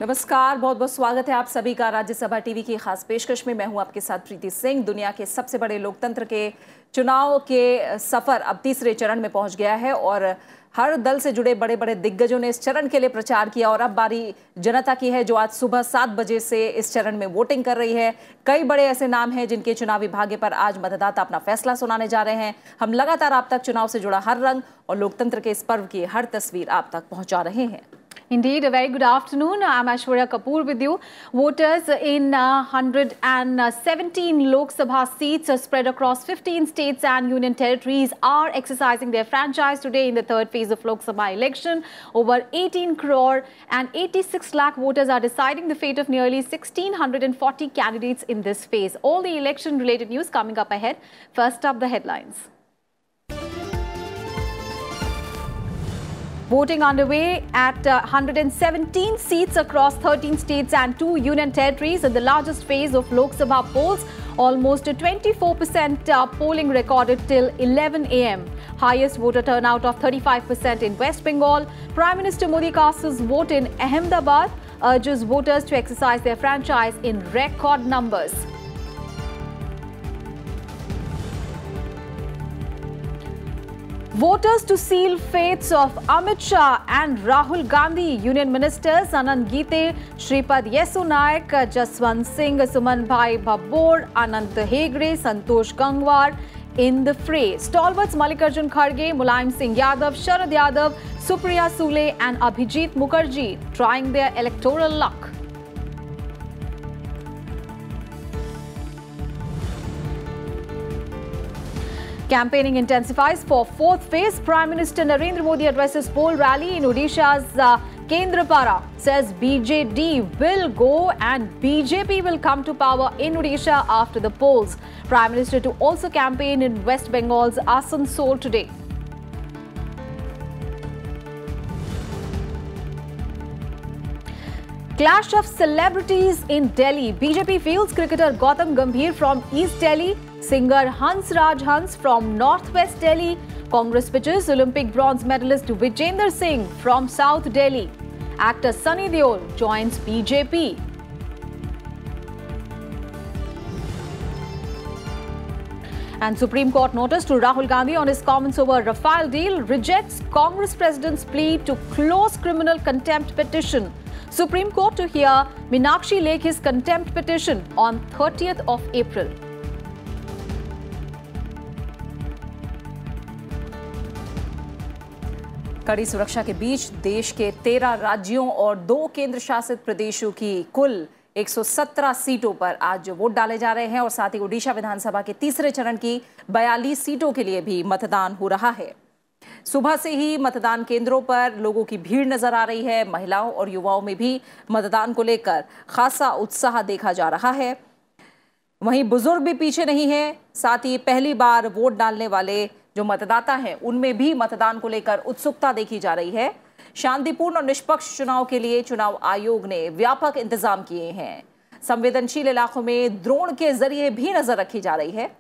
नमस्कार, बहुत बहुत स्वागत है आप सभी का राज्यसभा टीवी की खास पेशकश में। मैं हूं आपके साथ प्रीति सिंह। दुनिया के सबसे बड़े लोकतंत्र के चुनाव के सफर अब तीसरे चरण में पहुंच गया है और हर दल से जुड़े बड़े बड़े दिग्गजों ने इस चरण के लिए प्रचार किया और अब बारी जनता की है जो आज सुबह 7 बजे से इस चरण में वोटिंग कर रही है। कई बड़े ऐसे नाम हैं जिनके चुनावी भाग्य पर आज मतदाता अपना फैसला सुनाने जा रहे हैं। हम लगातार आप तक चुनाव से जुड़ा हर रंग और लोकतंत्र के इस पर्व की हर तस्वीर आप तक पहुंचा रहे हैं। Indeed, a very good afternoon. I'm Aishwarya Kapoor with you. Voters in 117 Lok Sabha seats spread across 15 states and union territories are exercising their franchise today in the third phase of Lok Sabha election. Over 18 crore and 86 lakh voters are deciding the fate of nearly 1,640 candidates in this phase. All the election-related news coming up ahead. First up, the headlines. Voting underway at 117 seats across 13 states and 2 union territories in the largest phase of Lok Sabha polls. Almost 24% polling recorded till 11 a.m. Highest voter turnout of 35% in West Bengal. Prime Minister Modi casts his vote in Ahmedabad, urges voters to exercise their franchise in record numbers. Voters to seal fates of Amit Shah and Rahul Gandhi. Union Ministers Anand Gite, Shripad Yesu Naik, Jaswant Singh, Suman Bhai Babur, Anant Hegde, Santosh Gangwar in the fray. Stalwarts Mallikarjun Kharge, Mulayam Singh Yadav, Sharad Yadav, Supriya Sule and Abhijit Mukherjee trying their electoral luck. Campaigning intensifies for fourth phase. Prime Minister Narendra Modi addresses poll rally in Odisha's Kendrapara. Says BJD will go and BJP will come to power in Odisha after the polls. Prime Minister to also campaign in West Bengal's Asansol today. Clash of celebrities in Delhi. BJP fields cricketer Gautam Gambhir from East Delhi, singer Hans Raj Hans from Northwest Delhi. Congress pitches Olympic bronze medalist Vijender Singh from South Delhi. Actor Sunny Deol joins BJP. And Supreme Court notice to Rahul Gandhi on his comments over Rafale deal, rejects Congress President's plea to close criminal contempt petition. Supreme Court to hear Meenakshi Lekhi's contempt petition on 30th of April. कड़ी सुरक्षा के बीच देश के 13 राज्यों और 2 केंद्र शासित प्रदेशों की कुल 117 सीटों पर आज वोट डाले जा रहे हैं और साथ ही ओडिशा विधानसभा के तीसरे चरण की 42 सीटों के लिए भी मतदान हो रहा है। सुबह से ही मतदान केंद्रों पर लोगों की भीड़ नजर आ रही है। महिलाओं और युवाओं में भी मतदान को लेकर खासा उत्साह देखा जा रहा है। वहीं बुजुर्ग भी पीछे नहीं है। साथ ही पहली बार वोट डालने वाले जो मतदाता हैं उनमें भी मतदान को लेकर उत्सुकता देखी जा रही है। शांतिपूर्ण और निष्पक्ष चुनाव के लिए चुनाव आयोग ने व्यापक इंतजाम किए हैं। संवेदनशील इलाकों में ड्रोन के जरिए भी नजर रखी जा रही है।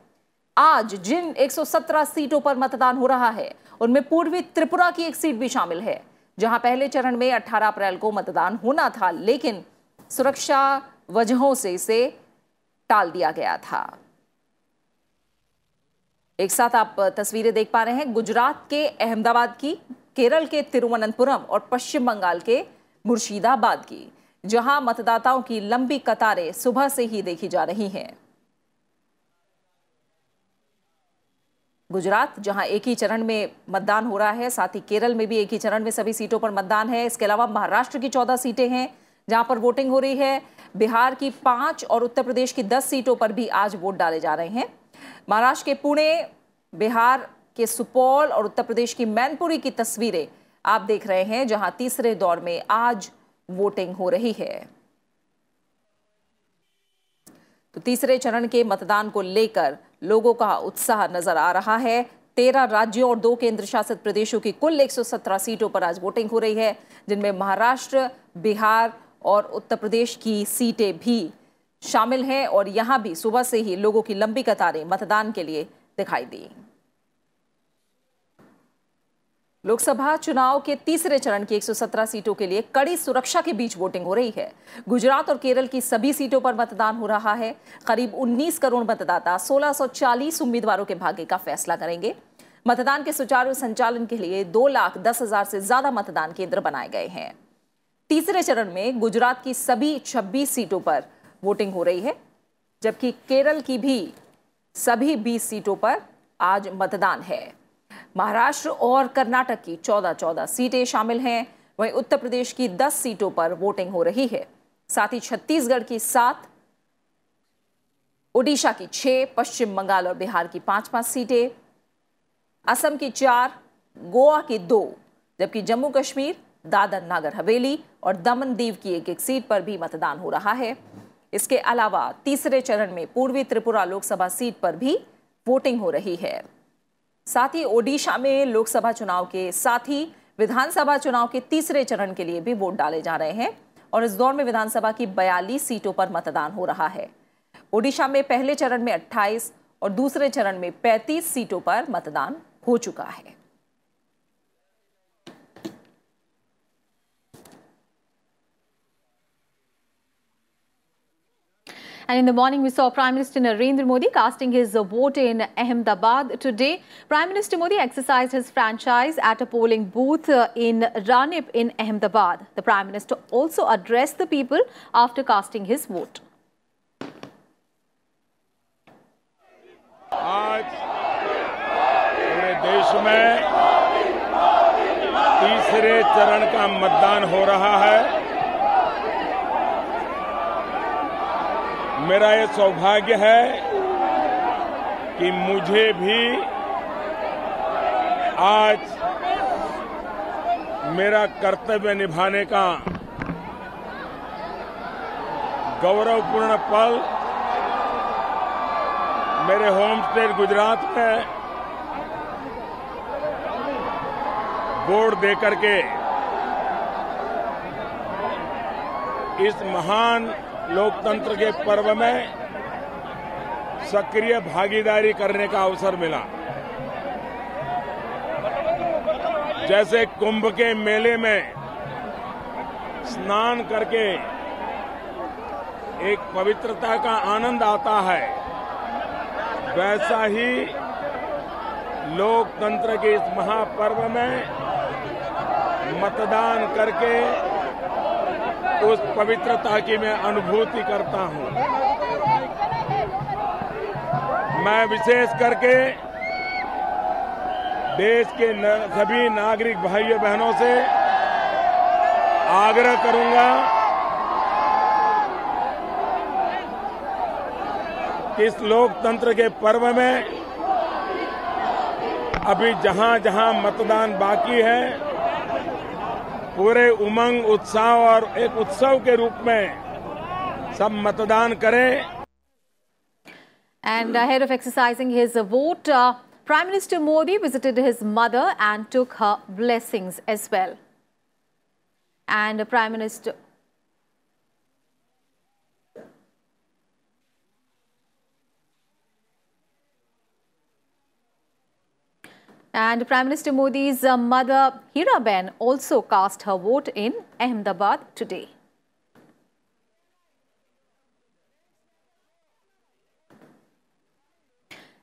आज जिन 117 सीटों पर मतदान हो रहा है उनमें पूर्वी त्रिपुरा की एक सीट भी शामिल है, जहां पहले चरण में 18 अप्रैल को मतदान होना था, लेकिन सुरक्षा वजहों से इसे टाल दिया गया था। एक साथ आप तस्वीरें देख पा रहे हैं गुजरात के अहमदाबाद की, केरल के तिरुवनंतपुरम और पश्चिम बंगाल के मुर्शिदाबाद की, जहां मतदाताओं की लंबी कतारें सुबह से ही देखी जा रही हैं। गुजरात जहां एक ही चरण में मतदान हो रहा है, साथ ही केरल में भी एक ही चरण में सभी सीटों पर मतदान है। इसके अलावा महाराष्ट्र की 14 सीटें हैं जहां पर वोटिंग हो रही है। बिहार की 5 और उत्तर प्रदेश की 10 सीटों पर भी आज वोट डाले जा रहे हैं। महाराष्ट्र के पुणे, बिहार के सुपौल और उत्तर प्रदेश की मैनपुरी की तस्वीरें आप देख रहे हैं, जहां तीसरे दौर में आज वोटिंग हो रही है। तो तीसरे चरण के मतदान को लेकर लोगों का उत्साह नजर आ रहा है। 13 राज्यों और 2 केंद्र शासित प्रदेशों की कुल 117 सीटों पर आज वोटिंग हो रही है, जिनमें महाराष्ट्र, बिहार और उत्तर प्रदेश की सीटें भी शामिल हैं और यहां भी सुबह से ही लोगों की लंबी कतारें मतदान के लिए दिखाई दी। लोकसभा चुनाव के तीसरे चरण की 117 सीटों के लिए कड़ी सुरक्षा के बीच वोटिंग हो रही है। गुजरात और केरल की सभी सीटों पर मतदान हो रहा है। करीब 19 करोड़ मतदाता 1640 उम्मीदवारों के भाग्य का फैसला करेंगे। मतदान के सुचारू संचालन के लिए 2,10,000 से ज्यादा मतदान केंद्र बनाए गए हैं। तीसरे चरण में गुजरात की सभी 26 सीटों पर वोटिंग हो रही है, जबकि केरल की भी सभी 20 सीटों पर आज मतदान है। महाराष्ट्र और कर्नाटक की 14 सीटें शामिल हैं। वहीं उत्तर प्रदेश की 10 सीटों पर वोटिंग हो रही है। साथ ही छत्तीसगढ़ की 7, ओडिशा की 6, पश्चिम बंगाल और बिहार की 5-5 सीटें, असम की 4, गोवा की 2, जबकि जम्मू कश्मीर, दादर नागर हवेली और दमन दीव की 1-1 सीट पर भी मतदान हो रहा है। इसके अलावा तीसरे चरण में पूर्वी त्रिपुरा लोकसभा सीट पर भी वोटिंग हो रही है। साथ ही ओडिशा में लोकसभा चुनाव के साथ ही विधानसभा चुनाव के तीसरे चरण के लिए भी वोट डाले जा रहे हैं और इस दौर में विधानसभा की 42 सीटों पर मतदान हो रहा है। ओडिशा में पहले चरण में 28 और दूसरे चरण में 35 सीटों पर मतदान हो चुका है। And in the morning, we saw Prime Minister Narendra Modi casting his vote in Ahmedabad today. Prime Minister Modi exercised his franchise at a polling booth in Ranip in Ahmedabad. The Prime Minister also addressed the people after casting his vote. आज पूरे देश में तीसरे चरण का मतदान हो रहा है। मेरा ये सौभाग्य है कि मुझे भी आज मेरा कर्तव्य निभाने का गौरवपूर्ण पल मेरे होम स्टेट गुजरात में वोट देकर के इस महान लोकतंत्र के पर्व में सक्रिय भागीदारी करने का अवसर मिला। जैसे कुंभ के मेले में स्नान करके एक पवित्रता का आनंद आता है, वैसा ही लोकतंत्र के इस महापर्व में मतदान करके उस पवित्रता की मैं अनुभूति करता हूं। मैं विशेष करके देश के सभी नागरिक भाइयों बहनों से आग्रह करूंगा कि इस लोकतंत्र के पर्व में अभी जहां जहां मतदान बाकी है, पूरे उमंग, उत्साह और एक उत्सव के रूप में सब मतदान करें। And ahead of exercising his vote, Prime Minister Modi visited his mother and took her blessings as well. And Prime Minister Modi's mother, Hiraben, also cast her vote in Ahmedabad today.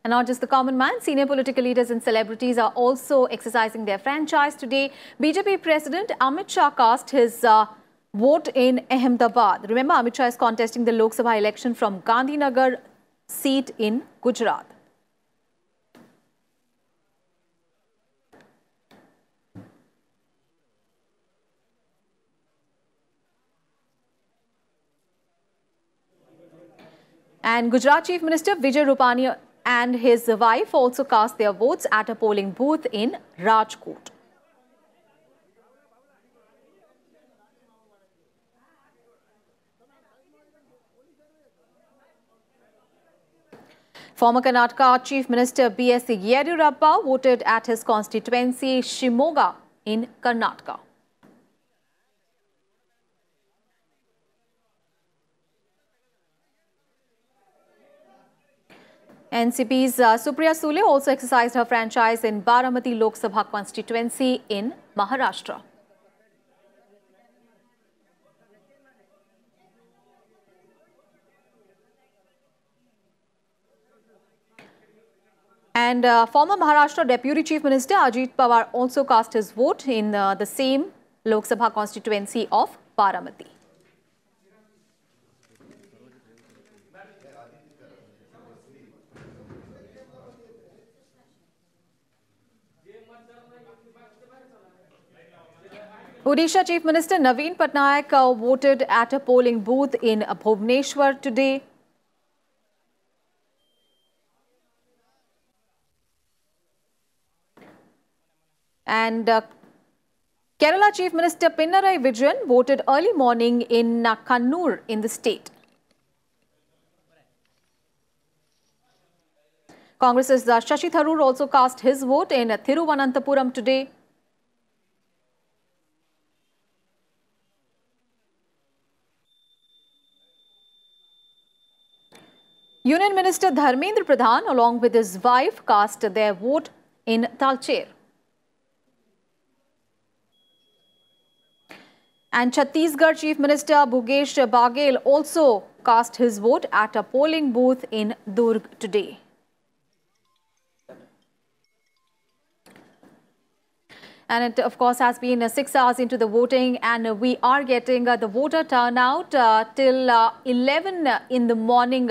And not just the common man, senior political leaders and celebrities are also exercising their franchise today. BJP President Amit Shah cast his vote in Ahmedabad. Remember, Amit Shah is contesting the Lok Sabha election from Gandhinagar seat in Gujarat. And Gujarat Chief Minister Vijay Rupani and his wife also cast their votes at a polling booth in Rajkot. Former Karnataka Chief Minister B.S. Yediyurappa voted at his constituency Shimoga in Karnataka. NCP's Supriya Sule also exercised her franchise in Baramati Lok Sabha constituency in Maharashtra. And former Maharashtra Deputy Chief Minister Ajit Pawar also cast his vote in the same Lok Sabha constituency of Baramati. Odisha Chief Minister Naveen Patnaik voted at a polling booth in Bhubaneswar today. And Kerala Chief Minister Pinarayi Vijayan voted early morning in Kannur in the state. Congress's Shashi Tharoor also cast his vote in Thiruvananthapuram today. Union Minister Dharmendra Pradhan along with his wife cast their vote in Talcher. And Chhattisgarh Chief Minister Bhugesh Baghel also cast his vote at a polling booth in Durg today. And it, of course, has been 6 hours into the voting, and we are getting the voter turnout till 11 in the morning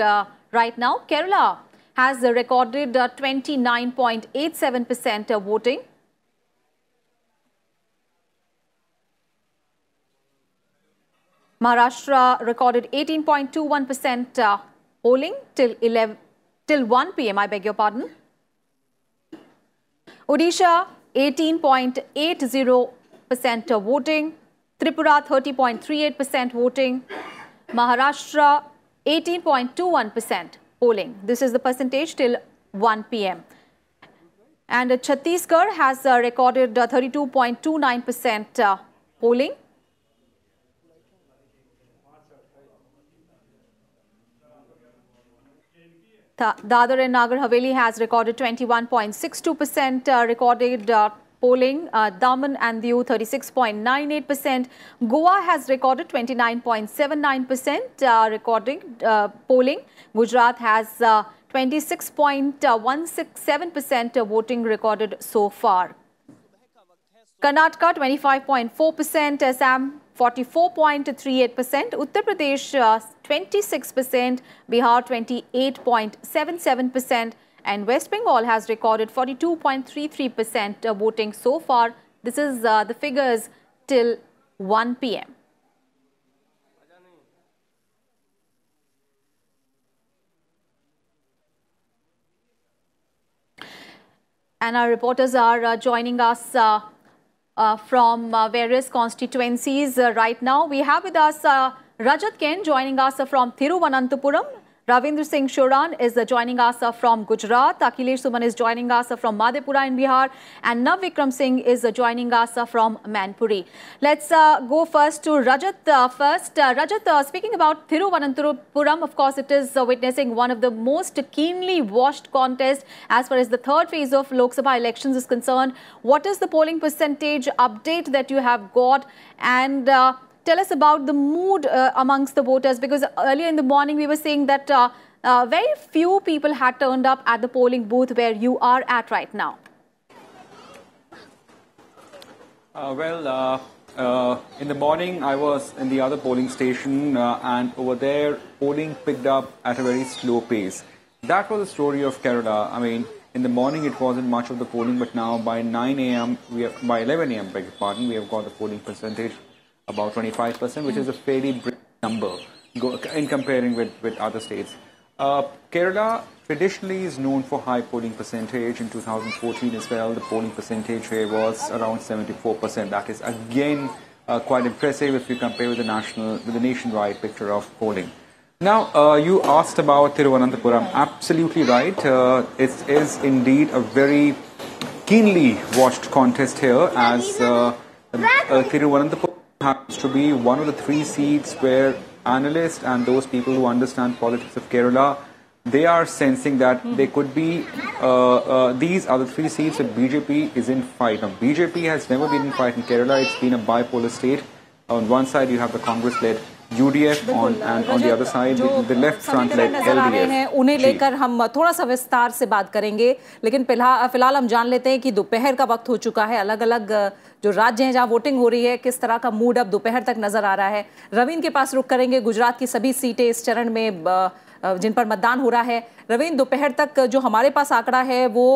right now. Kerala has recorded 29.87% voting. Maharashtra recorded 18.21% polling till 1 p.m. I beg your pardon. Odisha 18.80% voting. Tripura 30.38% voting. Maharashtra 18.21% polling. This is the percentage till 1 p.m. And Chhattisgarh has recorded 32.29% polling. Dadar and Nagar Haveli has recorded 21.62% recorded polling. Daman and Diu 36.98%. Goa has recorded 29.79% recording polling. Gujarat has 26.167% voting recorded so far. Karnataka 25.4%, Assam 44.38%, Uttar Pradesh 26%, Bihar 28.77%, and West Bengal has recorded 42.33% voting so far. This is the figures till 1 p.m. And our reporters are joining us from various constituencies right now. We have with us Rajat Ken joining us from Thiruvananthapuram. Ravindra Singh Shoran is joining us from Gujarat. Akhilesh Suman is joining us from Madhepura in Bihar. And Nav Vikram Singh is joining us from Manpuri. Let's go first to Rajat first. Rajat, speaking about Thiruvananthapuram, of course, it is witnessing one of the most keenly watched contests as far as the third phase of Lok Sabha elections is concerned. What is the polling percentage update that you have got? And tell us about the mood amongst the voters, because earlier in the morning we were saying that very few people had turned up at the polling booth where you are at right now. In the morning I was in the other polling station and over there polling picked up at a very slow pace. That was the story of Kerala. I mean, in the morning it wasn't much of the polling, but now by 9 a.m., by 11 a.m., beg your pardon, we have got the polling percentage about 25%, which is a fairly big number in comparing with other states. Kerala traditionally is known for high polling percentage. In 2014 as well, the polling percentage here was around 74%. That is again quite impressive if you compare with the nationwide picture of polling. Now, you asked about Thiruvananthapuram. Absolutely right. It is indeed a very keenly watched contest here, as Thiruvananthapuram happens to be one of the 3 seats where analysts and those people who understand politics of Kerala they are sensing that there could be these are the 3 seats that BJP is in fight. Now, BJP has never been in fight in Kerala. It's been a bipolar state. On one side, you have the Congress-led UDF and on the other side, the left front-led LDF. उन्हें लेकर हम थोड़ा सा विस्तार से बात करेंगे, लेकिन फिलहाल हम जान लेते हैं कि दोपहर का वक्त हो चुका है। अलग अलग जो राज्य हैं जहां वोटिंग हो रही है, किस तरह का मूड अब दोपहर तक नजर आ रहा है। रवीन के पास रुख करेंगे। गुजरात की सभी सीटें इस चरण में जिन पर मतदान हो रहा है। रवीन, दोपहर तक जो हमारे पास आंकड़ा है वो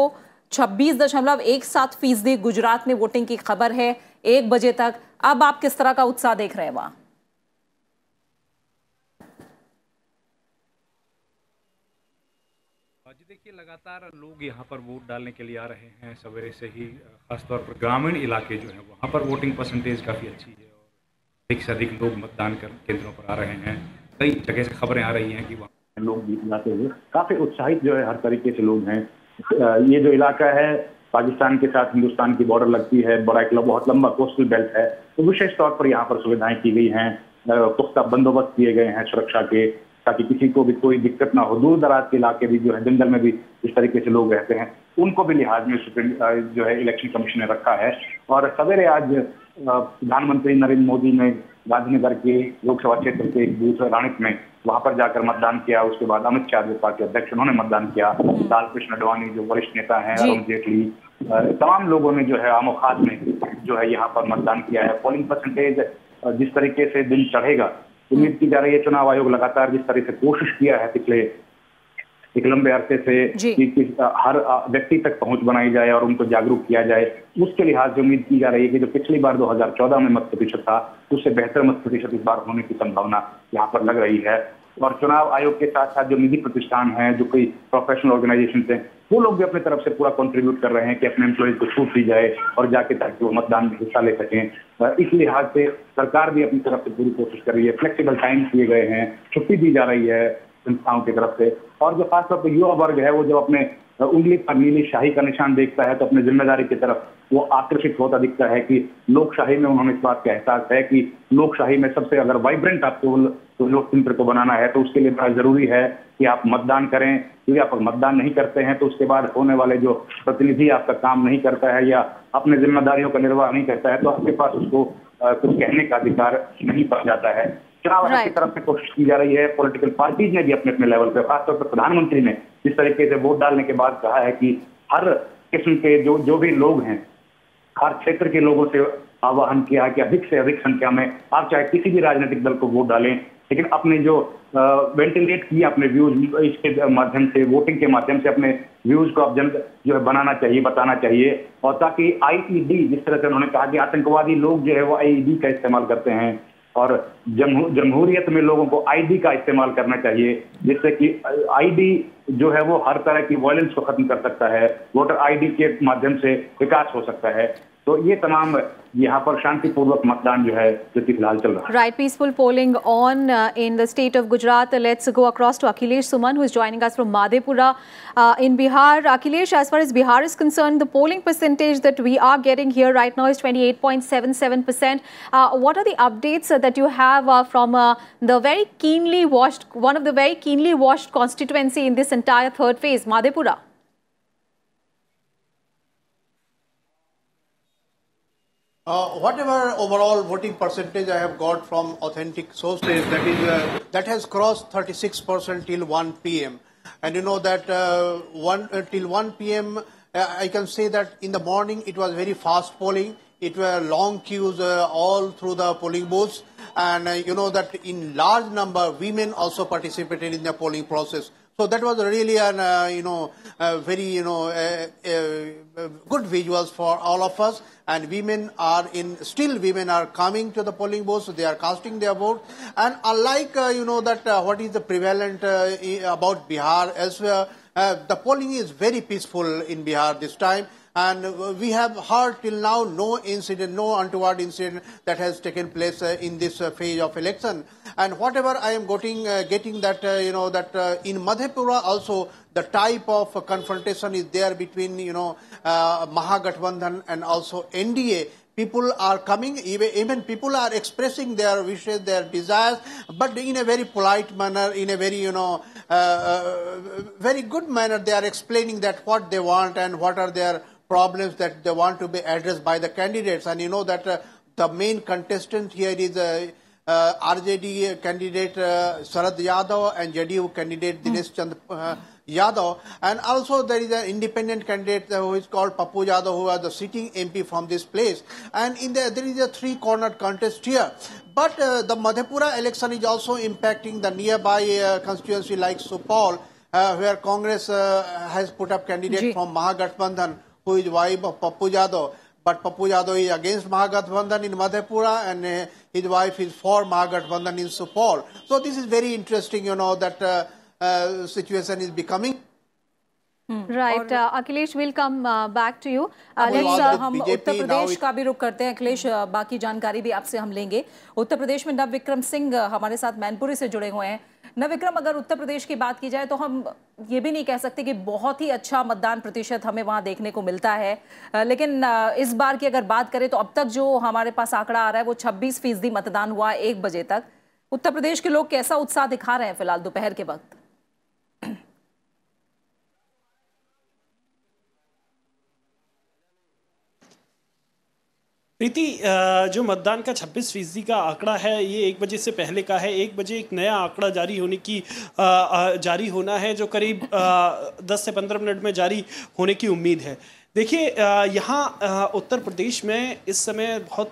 26.17% गुजरात में वोटिंग की खबर है 1 बजे तक। अब आप किस तरह का उत्साह देख रहे हैं वहां? देखिए, लगातार लोग यहाँ पर वोट डालने के लिए आ रहे हैं सवेरे से ही। खासतौर पर ग्रामीण इलाके जो हैं वहाँ पर वोटिंग परसेंटेज काफ़ी अच्छी है और अधिक से अधिक लोग मतदान केंद्रों पर आ रहे हैं। कई जगह से खबरें आ रही हैं कि वहाँ लोग गीत गाते हुए काफ़ी उत्साहित जो है हर तरीके से लोग हैं। ये जो इलाका है पाकिस्तान के साथ हिंदुस्तान की बॉर्डर लगती है, बड़ा एक बहुत लंबा कोस्टल बेल्ट है, तो विशेष तौर पर यहाँ पर सुविधाएं की गई हैं, पुख्ता बंदोबस्त किए गए हैं सुरक्षा के, ताकि किसी को भी कोई दिक्कत ना हो। दूर दराज के इलाके भी जो है, जंगल में भी इस तरीके से लोग रहते हैं, उनको भी लिहाज में जो है इलेक्शन कमीशन ने रखा है। और सवेरे आज प्रधानमंत्री नरेंद्र मोदी ने गांधीनगर के लोकसभा क्षेत्र के एक बूथ राणित में वहां पर जाकर मतदान किया। उसके बाद अमित शाह जो पार्टी अध्यक्ष उन्होंने मतदान किया, लाल कृष्ण आडवाणी जो वरिष्ठ नेता हैं, अरुण जेटली, तमाम लोगों ने जो है आमो खास में जो है यहाँ पर मतदान किया है। पोलिंग परसेंटेज जिस तरीके से दिन चढ़ेगा, उम्मीद की जा रही है। चुनाव आयोग लगातार जिस तरह से कोशिश किया है पिछले एक लंबे अरसे से कि हर व्यक्ति तक पहुंच बनाई जाए और उनको जागरूक किया जाए, उसके लिहाज से उम्मीद की जा रही है कि जो पिछली बार 2014 में मत प्रतिशत था, उससे बेहतर मत प्रतिशत इस बार होने की संभावना यहाँ पर लग रही है। और चुनाव आयोग के साथ साथ जो निजी प्रतिष्ठान हैं, जो कोई प्रोफेशनल ऑर्गेनाइजेशन हैं, वो लोग भी अपनी तरफ से पूरा कंट्रीब्यूट कर रहे हैं कि अपने एम्प्लॉयज को छूट दी जाए और जाके ताकि वो मतदान में हिस्सा ले सकें। इस लिहाज से सरकार भी अपनी तरफ से पूरी कोशिश कर रही है। फ्लेक्सिबल टाइम किए गए हैं, छुट्टी दी जा रही है संस्थाओं की तरफ से। और जो खासतौर पर युवा वर्ग है, वो जब अपने उंगली पर नीली शाही का निशान देखता है तो अपनी जिम्मेदारी की तरफ वो आकर्षित होता दिखता है कि लोकशाही में उन्होंने इस बात का एहसास है कि लोकशाही में सबसे अगर वाइब्रेंट आपको लोकतंत्र को बनाना है तो उसके लिए बड़ा जरूरी है कि आप मतदान करें। क्योंकि आप मतदान नहीं करते हैं तो उसके बाद होने वाले जो प्रतिनिधि आपका काम नहीं करता है या अपने जिम्मेदारियों का निर्वाह नहीं करता है, तो आपके पास उसको कुछ कहने का अधिकार नहीं पड़ जाता है। चुनाव आयोग की तरफ से कोशिश की जा रही है। पॉलिटिकल पार्टीज ने भी अपने अपने लेवल पे, खासतौर पर प्रधानमंत्री ने जिस तरीके से वोट डालने के बाद कहा है कि हर किस्म के जो भी लोग हैं, हर क्षेत्र के लोगों से आह्वान किया है कि अधिक से अधिक संख्या में आप चाहे किसी भी राजनीतिक दल को वोट डालें, लेकिन अपने जो वेंटिलेट किया अपने व्यूज इसके माध्यम से, वोटिंग के माध्यम से अपने व्यूज को आप जो है बनाना चाहिए, बताना चाहिए। और ताकि आईईडी, जिस तरह से उन्होंने कहा कि आतंकवादी लोग जो है वो आईईडी का इस्तेमाल करते हैं और जमहूरियत में लोगों को आईडी का इस्तेमाल करना चाहिए, जिससे कि आईडी जो है वो हर तरह की वायलेंस को खत्म कर सकता है। वोटर आईडी के माध्यम से विकास हो सकता है। तो ये तमाम यहाँ पर शांतिपूर्वक मतदान जो है जो कि फिलहाल चल रहा है। Right, peaceful polling on in the state of Gujarat. Let's go across to Akhilesh Suman, who is joining us from Madhepura in Bihar. Akhilesh, as far as Bihar is concerned, the polling percentage that we are getting here right now is 28.77%. What are the updates that you have from the very keenly watched, one of the very keenly watched constituency in this entire third phase, Madhepura? Whatever overall voting percentage I have got from authentic sources, that has crossed 36% till 1 p.m. And you know that till 1 p.m. I can say that in the morning it was very fast polling. It were long queues all through the polling booths, and you know that in large number women also participated in the polling process. So that was really an very good visuals for all of us. And women are coming to the polling booths. They are casting their vote. And unlike what is the prevalent about Bihar elsewhere, the polling is very peaceful in Bihar this time. And we have heard till now no untoward incident that has taken place in this phase of election. And whatever I am getting that in Madhepura also the type of confrontation is there between Mahagathbandhan and also NDA, people are coming, even people are expressing their wishes, their desires, but in a very polite manner, in a very, very good manner. They are explaining that what they want and what are their problems that they want to be addressed by the candidates. And you know that the main contestant here is RJD candidate Sharad Yadav and JDU candidate Dinesh Chandra Yadav, and also there is an independent candidate who is called Pappu Yadav, who are the sitting MP from this place. And there is a three-cornered contest here. But the Madhepura election is also impacting the nearby constituency like Supaul, where Congress has put up candidate from Mahagathbandhan, who is wife of Pappu Yadav. But Pappu Yadav is against Mahagathbandhan in Madhepura, and his wife is for Mahagathbandhan in Supaul. So this is very interesting, that situation is becoming. Right, Akhilesh, we'll come back to you. हम उत्तर प्रदेश का भी रुख करते हैं अखिलेश, बाकी जानकारी भी आपसे हम लेंगे। उत्तर प्रदेश में नवविक्रम सिंह हमारे साथ मैनपुरी से जुड़े हुए हैं। नवविक्रम, अगर उत्तर प्रदेश की बात की जाए तो हम ये भी नहीं कह सकते कि बहुत ही अच्छा मतदान प्रतिशत हमें वहां देखने को मिलता है, लेकिन इस बार की अगर बात करें तो अब तक जो हमारे पास आंकड़ा आ रहा है वो 26% मतदान हुआ 1 बजे तक। उत्तर प्रदेश के लोग कैसा उत्साह दिखा रहे हैं फिलहाल दोपहर के वक्त? प्रीति, जो मतदान का 26% का आंकड़ा है ये 1 बजे से पहले का है। 1 बजे एक नया आंकड़ा जारी होना है जो करीब 10 से 15 मिनट में जारी होने की उम्मीद है। देखिए, यहाँ उत्तर प्रदेश में इस समय बहुत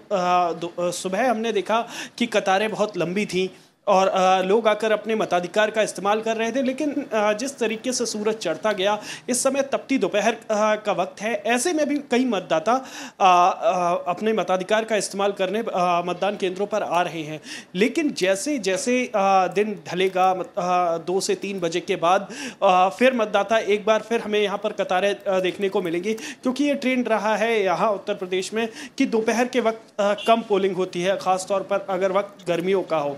सुबह हमने देखा कि कतारें बहुत लंबी थीं और लोग आकर अपने मताधिकार का इस्तेमाल कर रहे थे, लेकिन जिस तरीके से सूरज चढ़ता गया, इस समय तपती दोपहर का वक्त है, ऐसे में भी कई मतदाता अपने मताधिकार का इस्तेमाल करने मतदान केंद्रों पर आ रहे हैं। लेकिन जैसे जैसे दिन ढलेगा 2 से 3 बजे के बाद फिर मतदाता एक बार फिर हमें यहाँ पर कतारें देखने को मिलेंगी, क्योंकि ये ट्रेंड रहा है यहाँ उत्तर प्रदेश में कि दोपहर के वक्त कम पोलिंग होती है, ख़ासतौर पर अगर वक्त गर्मियों का हो।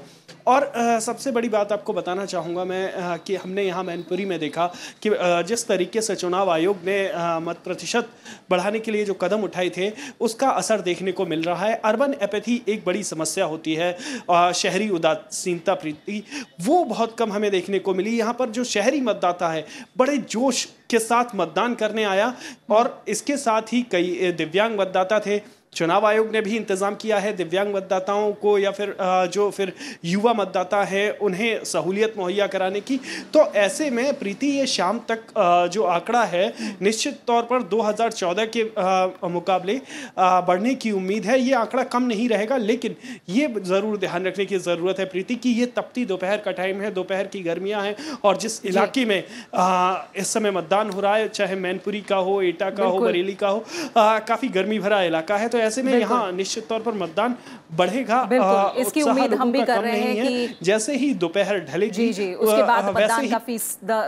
और सबसे बड़ी बात आपको बताना चाहूँगा मैं कि हमने यहाँ मैनपुरी में देखा कि जिस तरीके से चुनाव आयोग ने मत प्रतिशत बढ़ाने के लिए जो कदम उठाए थे उसका असर देखने को मिल रहा है। अर्बन एपैथी एक बड़ी समस्या होती है, शहरी उदासीनता प्रीति वो बहुत कम हमें देखने को मिली। यहाँ पर जो शहरी मतदाता है बड़े जोश के साथ मतदान करने आया, और इसके साथ ही कई दिव्यांग मतदाता थे। चुनाव आयोग ने भी इंतज़ाम किया है दिव्यांग मतदाताओं को या फिर जो फिर युवा मतदाता है उन्हें सहूलियत मुहैया कराने की। तो ऐसे में प्रीति ये शाम तक जो आंकड़ा है निश्चित तौर पर 2014 के मुकाबले बढ़ने की उम्मीद है। ये आंकड़ा कम नहीं रहेगा, लेकिन ये ज़रूर ध्यान रखने की ज़रूरत है प्रीति कि ये तपती दोपहर का टाइम है, दोपहर की गर्मियाँ हैं, और जिस इलाके में इस समय मतदान हो रहा है, चाहे मैनपुरी का हो, एटा का हो, बरेली का हो, काफ़ी गर्मी भरा इलाका है। तो ऐसे में यहाँ निश्चित तौर पर मतदान बढ़ेगा। इसकी उम्मीद हम भी कर रहे हैं कि जैसे ही दोपहर ढलेगी उसके बाद मतदान का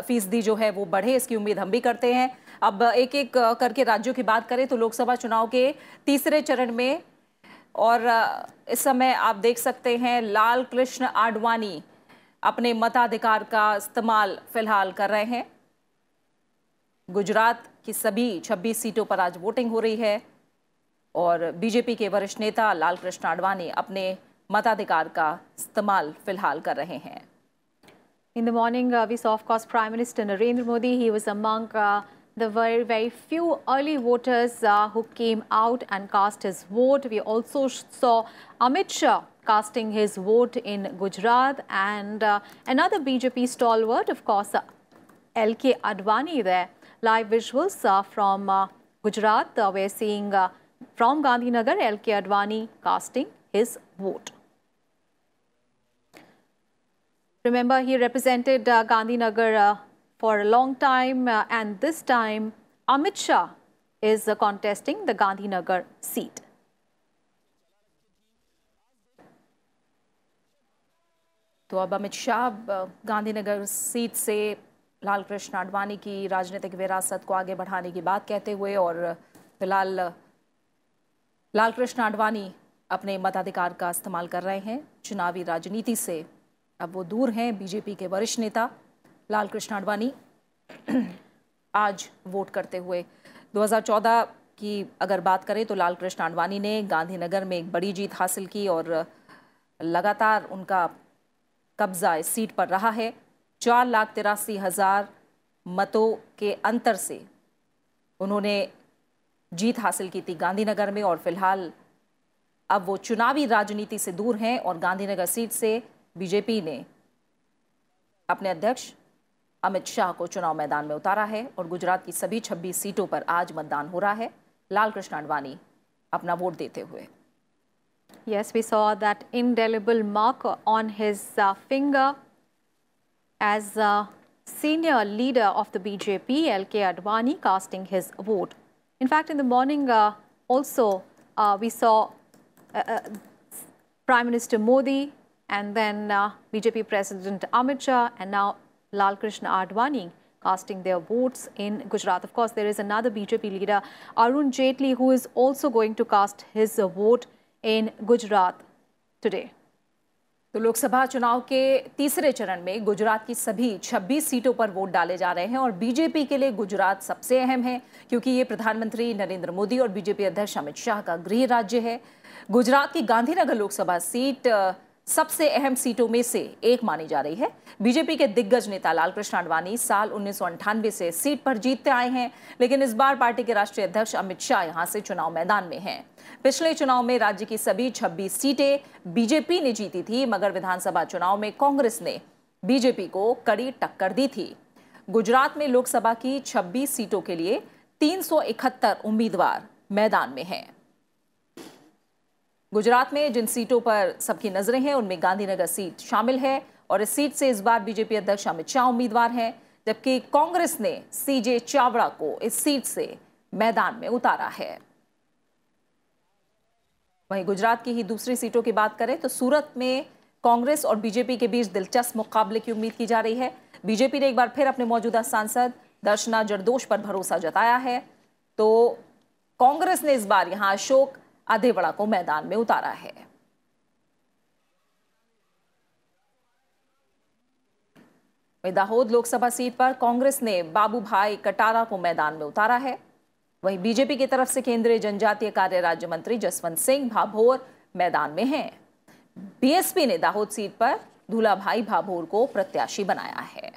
फीसदी जो है वो बढ़े, इसकी उम्मीद हम भी करते हैं। अब एक एक करके राज्यों की बात करें तो लोकसभा चुनाव के तीसरे चरण में, और इस समय आप देख सकते हैं लाल कृष्ण आडवाणी अपने मताधिकार का इस्तेमाल फिलहाल कर रहे हैं। गुजरात की सभी 26 सीटों पर आज वोटिंग हो रही है और बीजेपी के वरिष्ठ नेता लाल कृष्ण आडवाणी अपने मताधिकार का इस्तेमाल फिलहाल कर रहे हैं। In the morning, we saw, of course, Prime Minister Narendra Modi. He was among the very few early voters who came out and cast his vote. We also saw Amit Shah casting his vote in Gujarat, and another BJP stalwart, of course, LK Advani there. Live visuals from Gujarat. We're seeing from Gandhinagar, LK Advani casting his vote. Remember, he represented Gandhinagar for a long time, and this time Amit Shah is contesting the Gandhinagar seat. तो अब Amit Shah Gandhinagar seat से लाल कृष्ण आडवाणी की राजनीतिक विरासत को आगे बढ़ाने की बात कहते हुए, और फिलहाल लाल कृष्ण आडवाणी अपने मताधिकार का इस्तेमाल कर रहे हैं। चुनावी राजनीति से अब वो दूर हैं। बीजेपी के वरिष्ठ नेता लाल कृष्ण आडवाणी आज वोट करते हुए 2014 की अगर बात करें तो लाल कृष्ण आडवाणी ने गांधीनगर में एक बड़ी जीत हासिल की और लगातार उनका कब्जा इस सीट पर रहा है। 4,83,000 मतों के अंतर से उन्होंने जीत हासिल की थी गांधीनगर में और फिलहाल अब वो चुनावी राजनीति से दूर हैं और गांधीनगर सीट से बीजेपी ने अपने अध्यक्ष अमित शाह को चुनाव मैदान में उतारा है और गुजरात की सभी 26 सीटों पर आज मतदान हो रहा है लाल कृष्ण आडवाणी अपना वोट देते हुए। Yes, we saw that indelible mark on his finger as senior leader of the BJP, L.K. Advani, casting his vote. In fact, in the morning also we saw Prime Minister Modi and then BJP President Amit Shah and now Lal Krishna Advani casting their votes in Gujarat. Of course, there is another BJP leader, Arun Jaitley, who is also going to cast his vote in Gujarat today. तो लोकसभा चुनाव के तीसरे चरण में गुजरात की सभी 26 सीटों पर वोट डाले जा रहे हैं और बीजेपी के लिए गुजरात सबसे अहम है क्योंकि ये प्रधानमंत्री नरेंद्र मोदी और बीजेपी अध्यक्ष अमित शाह का गृह राज्य है। गुजरात की गांधीनगर लोकसभा सीट सबसे अहम सीटों में से एक मानी जा रही है। बीजेपी के दिग्गज नेता लाल कृष्ण आडवाणी साल 1998 से सीट पर जीतते आए हैं, लेकिन इस बार पार्टी के राष्ट्रीय अध्यक्ष अमित शाह यहां से चुनाव मैदान में हैं। पिछले चुनाव में राज्य की सभी 26 सीटें बीजेपी ने जीती थी, मगर विधानसभा चुनाव में कांग्रेस ने बीजेपी को कड़ी टक्कर दी थी। गुजरात में लोकसभा की 26 सीटों के लिए 371 उम्मीदवार मैदान में हैं। गुजरात में जिन सीटों पर सबकी नजरें हैं उनमें गांधीनगर सीट शामिल है और इस सीट से इस बार बीजेपी अध्यक्ष अमित शाह उम्मीदवार हैं, जबकि कांग्रेस ने सीजे चावड़ा को इस सीट से मैदान में उतारा है। वहीं गुजरात की ही दूसरी सीटों की बात करें तो सूरत में कांग्रेस और बीजेपी के बीच दिलचस्प मुकाबले की उम्मीद की जा रही है। बीजेपी ने एक बार फिर अपने मौजूदा सांसद दर्शना जरदोश पर भरोसा जताया है, तो कांग्रेस ने इस बार यहां अशोक आधेवड़ा को मैदान में उतारा है। दाहोद लोकसभा सीट पर कांग्रेस ने बाबू भाई कटारा को मैदान में उतारा है। वहीं बीजेपी की तरफ से केंद्रीय जनजातीय कार्य राज्य मंत्री जसवंत सिंह भाभोर मैदान में हैं। बीएसपी ने दाहोद सीट पर दूल्हा भाई भाभोर को प्रत्याशी बनाया है।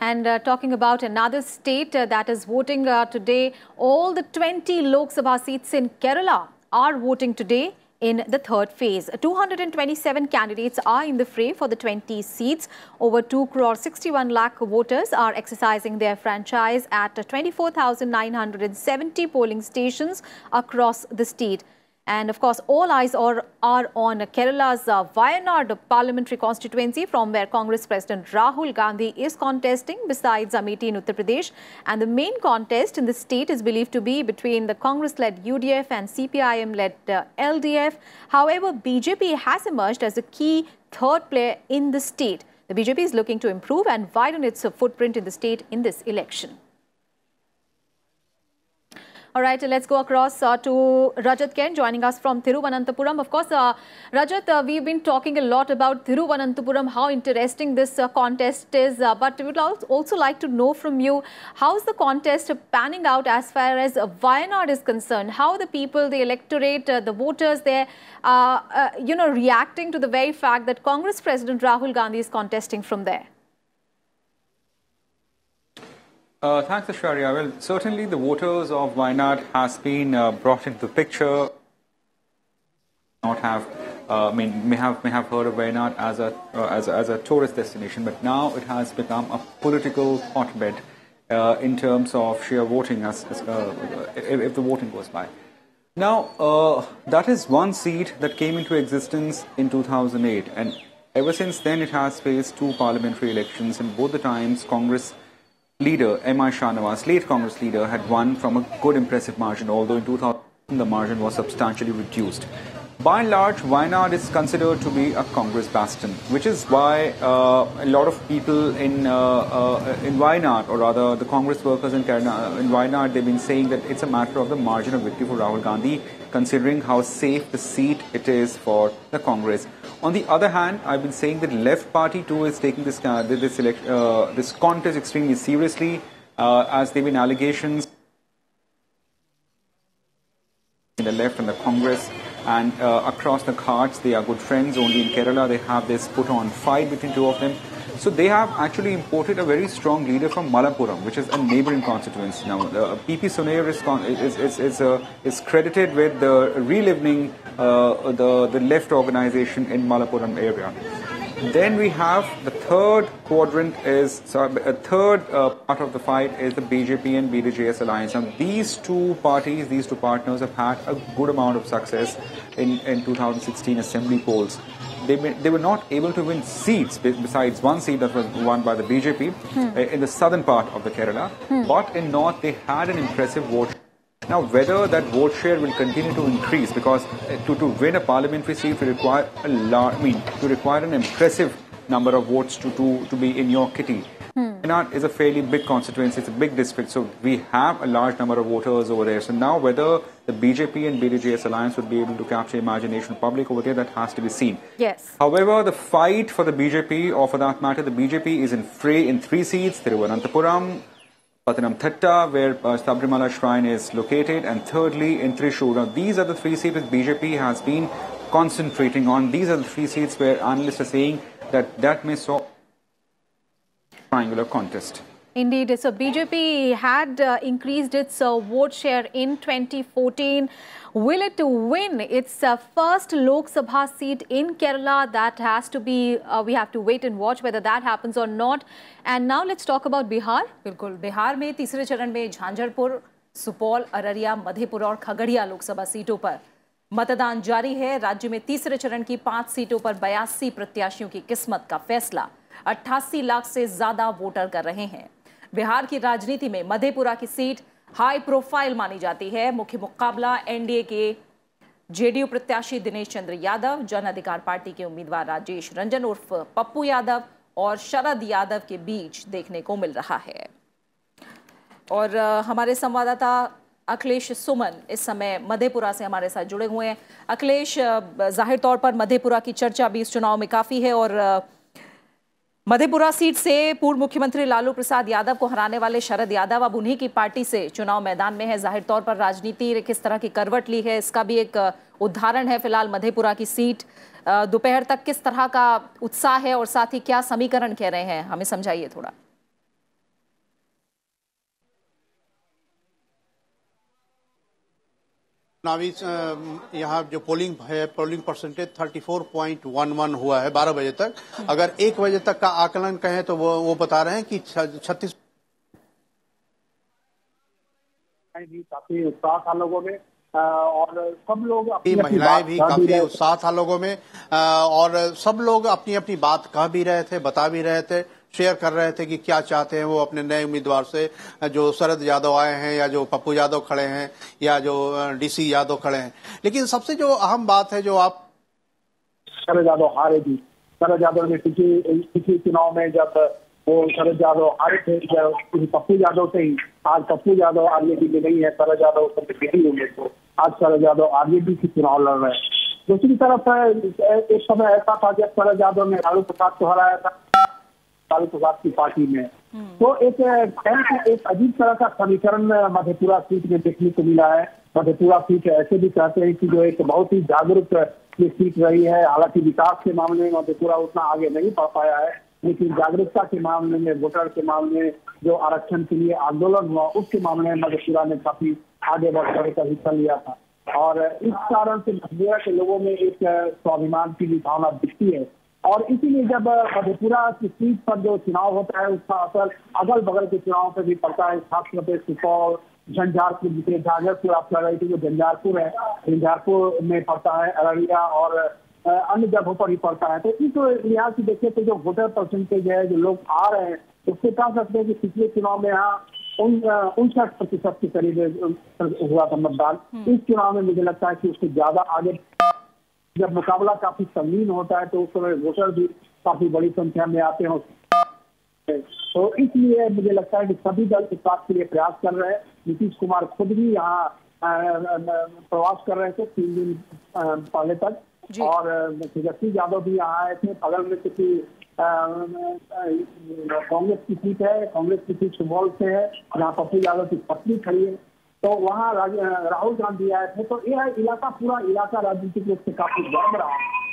And talking about another state that is voting today, all the 20 Lok Sabha seats in Kerala are voting today in the third phase. 227 candidates are in the fray for the 20 seats. Over 2.61 lakh voters are exercising their franchise at 24,970 polling stations across the state. And of course, all eyes are on Kerala's Wayanad parliamentary constituency, from where Congress President Rahul Gandhi is contesting, besides Amethi in Uttar Pradesh. And the main contest in the state is believed to be between the Congress-led UDF and CPIM-led LDF. However, BJP has emerged as a key third player in the state. The BJP is looking to improve and widen its footprint in the state in this election. All right, let's go across to Rajat Ken joining us from Thiruvananthapuram. Of course, Rajat, we've been talking a lot about Thiruvananthapuram, how interesting this contest is. But we would also like to know from you, how's the contest panning out as far as Wayanad is concerned? How the people, the electorate, the voters there, reacting to the very fact that Congress President Rahul Gandhi is contesting from there? Thanks, Ashwarya. Well, certainly the voters of Wayanad has been brought into the picture. May have heard of Wayanad as a tourist destination, but now it has become a political hotbed in terms of sheer voting, if the voting goes by. Now, that is one seat that came into existence in 2008, and ever since then it has faced two parliamentary elections, and both the times Congress leader M.I. Shahnawaz, late Congress leader, had won from a good impressive margin, although in 2000 the margin was substantially reduced. By and large, Wayanad is considered to be a Congress bastion, which is why a lot of people in Wayanad, or rather the Congress workers in Kerala, in Wayanad, they've been saying that it's a matter of the margin of victory for Rahul Gandhi, considering how safe the seat it is for the Congress. On the other hand, I've been saying that Left Party too is taking this contest extremely seriously, as there have been allegations in the Left and the Congress. And across the Ghats, they are good friends. Only in Kerala, they have this put-on fight between two of them. So they have actually imported a very strong leader from Malappuram, which is a neighbouring constituency. Now, PP Sonair is credited with reliving the left organisation in Malappuram area. Then we have the third quadrant is, a third part of the fight is the BJP and BDJS alliance. Now these two parties, these two partners have had a good amount of success in 2016 assembly polls. They were not able to win seats besides one seat that was won by the BJP in the southern part of the Kerala. But in north they had an impressive vote. Now, whether that vote share will continue to increase, because to win a parliamentary seat, you require you require an impressive number of votes to be in your kitty. Wayanad is a fairly big constituency; it's a big district, so we have a large number of voters over there. So now, whether the BJP and BDJS alliance would be able to capture imagination of public over there, that has to be seen. Yes. However, the fight for the BJP, or for that matter, the BJP is in three seats: Thiruvananthapuram, Pathanamthitta, where Sabrimala Shrine is located, and thirdly in Thrissur. Now, these are the three seats that BJP has been concentrating on. These are the three seats where analysts are saying that may solve triangular contest. Indeed. So BJP had increased its vote share in 2014. Will it win its first Lok Sabha seat in Kerala? That has to be, we have to wait and watch whether that happens or not. And now let's talk about Bihar. बिल्कुल, बिहार में तीसरे चरण में झांझरपुर, सुपौल, अररिया, मधेपुरा और खगड़िया लोकसभा सीटों पर मतदान जारी है। राज्य में तीसरे चरण की 5 सीटों पर 82 प्रत्याशियों की किस्मत का फैसला 88 लाख से ज्यादा वोटर कर रहे हैं। बिहार की राजनीति में मधेपुरा की सीट हाई प्रोफाइल मानी जाती है। मुख्य मुकाबला एनडीए के जेडीयू प्रत्याशी दिनेश चंद्र यादव, जन अधिकार पार्टी के उम्मीदवार राजेश रंजन उर्फ पप्पू यादव और शरद यादव के बीच देखने को मिल रहा है। और हमारे संवाददाता अखिलेश सुमन इस समय मधेपुरा से हमारे साथ जुड़े हुए हैं। अखिलेश, जाहिर तौर पर मधेपुरा की चर्चा भी इस चुनाव में काफी है और मधेपुरा सीट से पूर्व मुख्यमंत्री लालू प्रसाद यादव को हराने वाले शरद यादव अब उन्हीं की पार्टी से चुनाव मैदान में है। जाहिर तौर पर राजनीति किस तरह की करवट ली है, इसका भी एक उदाहरण है फिलहाल मधेपुरा की सीट। दोपहर तक किस तरह का उत्साह है और साथ ही क्या समीकरण कह रहे हैं, हमें समझाइए थोड़ा। चुनावी यहाँ जो पोलिंग है, पोलिंग परसेंटेज 34.11 हुआ है 12 बजे तक। अगर 1 बजे तक का आकलन कहें तो वो बता रहे हैं कि 36 काफी उत्साह था लोगों में और सब लोग महिलाएं भी काफी उत्साह था लोगों में और सब लोग अपनी अपनी बात कह भी रहे थे, बता भी रहे थे, शेयर कर रहे थे कि क्या चाहते हैं वो अपने नए उम्मीदवार से, जो शरद यादव आए हैं या जो पप्पू यादव खड़े हैं या जो डीसी यादव खड़े हैं। लेकिन सबसे जो अहम बात है, जो आप शरद यादव हारे थी, शरद यादव ने पिछले चुनाव में जब वो शरद यादव हारे थे पप्पू यादव से ही, आज पप्पू यादव आरजेडी में नहीं है, शरद यादव होंगे तो आज शरद यादव आरजेडी की चुनाव लड़ रहे हैं। दूसरी तरफ एक समय ऐसा था जब शरद यादव ने लालू प्रसाद को हराया था लालू प्रसाद की पार्टी में, तो एक अजीब तरह का समीकरण मधेपुरा सीट में देखने को मिला है। मधेपुरा सीट ऐसे भी कहते हैं कि जो एक बहुत ही जागरूक ये सीट रही है। हालांकि विकास के मामले में मधेपुरा उतना आगे नहीं बढ़ पाया है, लेकिन जागरूकता के मामले में, वोटर के मामले में, जो आरक्षण के लिए आंदोलन हुआ उसके मामले में मधेपुरा ने काफी आगे बढ़कर का हिस्सा लिया था और इस कारण से मधेपुरा के लोगों में एक स्वाभिमान की भी भावना दिखती है। और इसीलिए जब मधेपुरा की सीट पर जो चुनाव होता है उसका असर अगल बगल के चुनाव पर भी पड़ता है। खासतौर पर सुपौल, झंझारपुर, जिसे झांझरपुर आप कह रही थी वो झंझारपुर है, झंझारपुर में पड़ता है, अररिया और अन्य जगहों पर ही पड़ता है। तो इस लिहाज से देखें तो जो वोटर परसेंटेज है, जो लोग आ रहे हैं, उससे कह सकते हैं कि पिछले चुनाव में यहाँ 59% के करीब हुआ था मतदान। इस चुनाव में मुझे लगता है कि उससे ज्यादा आगे जब मुकाबला काफी संगीन होता है तो उस समय वोटर भी काफी बड़ी संख्या में आते हैं। तो इसलिए मुझे लगता है कि सभी दल इस बात के लिए प्रयास कर रहे हैं। नीतीश कुमार खुद भी यहाँ प्रवास कर रहे थे 3 दिन पहले तक, और तेजस्वी यादव भी यहाँ आए थे। बगल में किसी कांग्रेस की सीट है, कांग्रेस की सीट सुपौल से है, जहाँ पप्पू यादव की पत्नी खड़ी है, तो वहाँ राहुल गांधी आए थे। तो यह इलाका, पूरा इलाका राजनीतिक रूप से काफी गर्म रहा,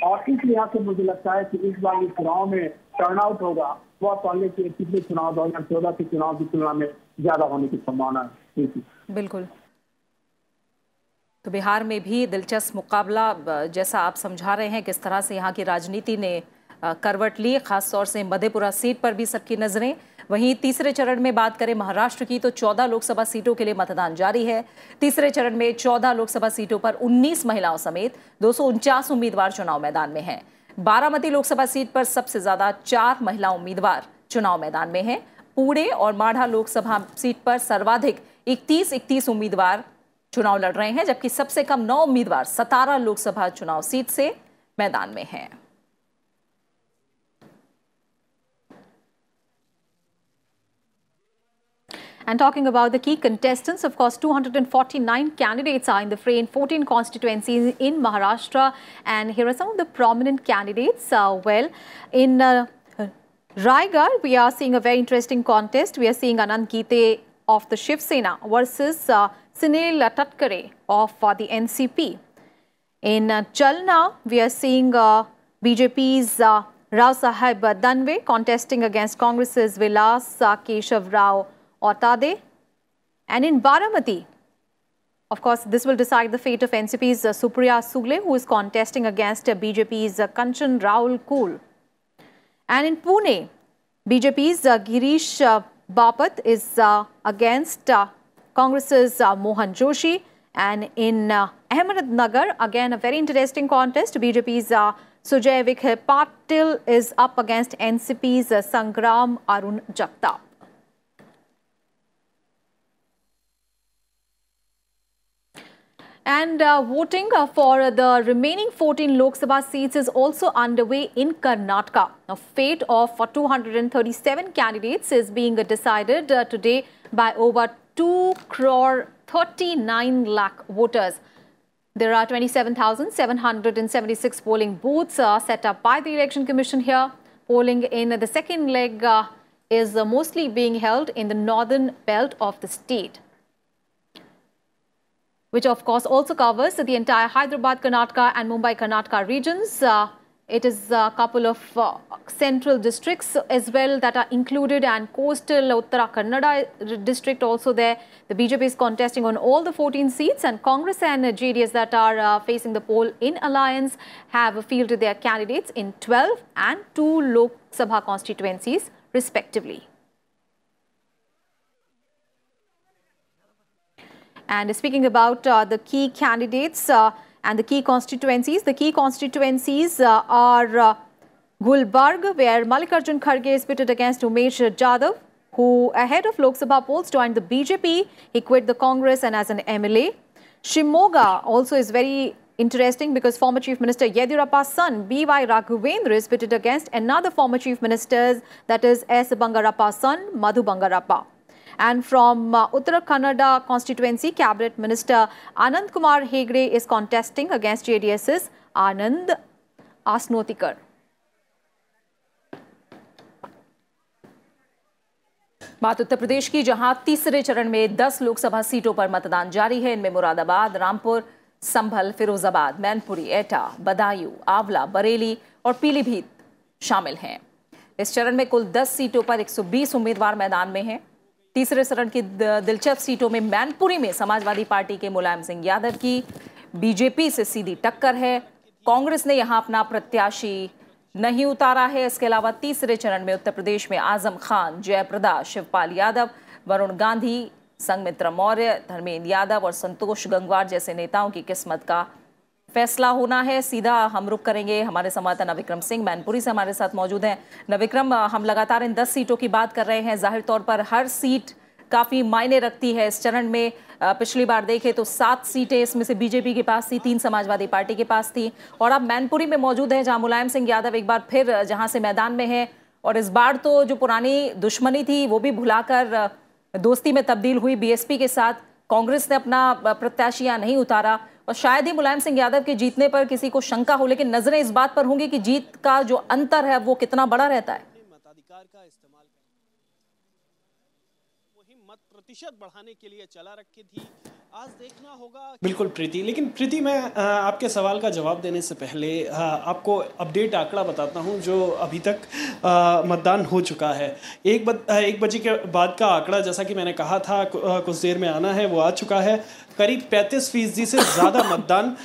और इस लिहाज से मुझे लगता है कि इस बार चुनाव में टर्नआउट होगा वह पहले के पिछले चुनाव 2014 के चुनाव की तुलना में ज्यादा होने की संभावना है। बिल्कुल। तो बिहार में भी दिलचस्प मुकाबला, जैसा आप समझा रहे हैं, किस तरह से यहाँ की राजनीति ने करवट ली, खासतौर से मधेपुरा सीट पर भी सबकी नजरें। वहीं तीसरे चरण में बात करें महाराष्ट्र की, तो 14 लोकसभा सीटों के लिए मतदान जारी है। तीसरे चरण में 14 लोकसभा सीटों पर 19 महिलाओं समेत 249 उम्मीदवार चुनाव मैदान में हैं। बारामती लोकसभा सीट पर सबसे ज्यादा 4 महिला उम्मीदवार चुनाव मैदान में हैं। पुणे और माढ़ा लोकसभा सीट पर सर्वाधिक 31 उम्मीदवार चुनाव लड़ रहे हैं, जबकि सबसे कम 9 उम्मीदवार सतारा लोकसभा चुनाव सीट से मैदान में हैं। And talking about the key contestants, of course, 249 candidates are in the fray in 14 constituencies in Maharashtra. And here are some of the prominent candidates. In Raigad, we are seeing a very interesting contest. We are seeing Anand Gite of the Shiv Sena versus Sunil Tatkare of the NCP. In Jalna, we are seeing BJP's Rao Sahib Danve contesting against Congress's Vilas Keshav Rao Otade. And in Baramati, of course, this will decide the fate of NCP's Supriya Sugle, who is contesting against BJP's Kanchan Rahul Kool. And in Pune, BJP's Girish Bapat is against Congress's Mohan Joshi. And in Ahmednagar, again a very interesting contest. BJP's Sujay Vikhe Patil is up against NCP's Sangram Arun Jagtap. And voting for the remaining 14 Lok Sabha seats is also underway in Karnataka. Now, fate of 237 candidates is being decided today by over 2.39 lakh voters. There are 27,776 polling booths set up by the Election Commission here. Polling in the second leg is mostly being held in the northern belt of the state, which of course also covers the entire Hyderabad, Karnataka and Mumbai, Karnataka regions. It is a couple of central districts as well that are included, and coastal Uttara Kannada district also there. The BJP is contesting on all the 14 seats, and Congress and JDS that are facing the poll in alliance have fielded their candidates in 12 and 2 Lok Sabha constituencies respectively. And speaking about the key candidates and the key constituencies are Gulbarga, where Mallikarjun Kharge is pitted against Umesh Jadhav, who ahead of Lok Sabha polls joined the BJP. He quit the Congress and as an MLA. Shimoga also is very interesting because former Chief Minister Yediyurappa's son B.Y. Raghavendra is pitted against another former Chief Minister, that is S. Bangarappa's son Madhu Bangarappa. And from Uttara Kannada constituency, Cabinet Minister Anand Kumar Hegde is contesting against JDS's Anand Asnotikar. बात उत्तर प्रदेश की, जहां तीसरे चरण में 10 लोकसभा सीटों पर मतदान जारी है। इनमें मुरादाबाद, रामपुर, संभल, फिरोजाबाद, मैनपुरी, एटा, बदायूं, आंवला, बरेली और पीलीभीत शामिल हैं। इस चरण में कुल 10 सीटों पर 120 उम्मीदवार मैदान में हैं। तीसरे चरण की दिलचस्प सीटों में मैनपुरी में समाजवादी पार्टी के मुलायम सिंह यादव की बीजेपी से सीधी टक्कर है। कांग्रेस ने यहां अपना प्रत्याशी नहीं उतारा है। इसके अलावा तीसरे चरण में उत्तर प्रदेश में आजम खान, जयप्रदा, शिवपाल यादव, वरुण गांधी, संघमित्रा मौर्य, धर्मेंद्र यादव और संतोष गंगवार जैसे नेताओं की किस्मत का फैसला होना है। सीधा हम रुख करेंगे, हमारे संवाददाता नविक्रम सिंह मैनपुरी से हमारे साथ मौजूद हैं। नविक्रम, हम लगातार इन 10 सीटों की बात कर रहे हैं। जाहिर तौर पर हर सीट काफी मायने रखती है इस चरण में। पिछली बार देखें तो 7 सीटें इसमें से बीजेपी के पास थी, 3 समाजवादी पार्टी के पास थी, और अब मैनपुरी में मौजूद है जहां मुलायम सिंह यादव एक बार फिर जहां से मैदान में है। और इस बार तो जो पुरानी दुश्मनी थी वो भी भुलाकर दोस्ती में तब्दील हुई बीएसपी के साथ। कांग्रेस ने अपना प्रत्याशी यहाँ नहीं उतारा और शायद ही मुलायम सिंह यादव के जीतने पर किसी को शंका हो, लेकिन नजरें इस बात पर होंगी कि जीत का जो अंतर है वो कितना बड़ा रहता है। मताधिकार का इस्तेमाल वही मत प्रतिशत बढ़ाने के लिए चला रखी थी। आज देखना होगा। बिल्कुल प्रीति, लेकिन प्रीति मैं आपके सवाल का जवाब देने से पहले आपको अपडेट आंकड़ा बताता हूं जो अभी तक मतदान हो चुका है। 1 बजे के बाद का आंकड़ा, जैसा कि मैंने कहा था कुछ देर में आना है, वो आ चुका है। करीब 35% से ज़्यादा मतदान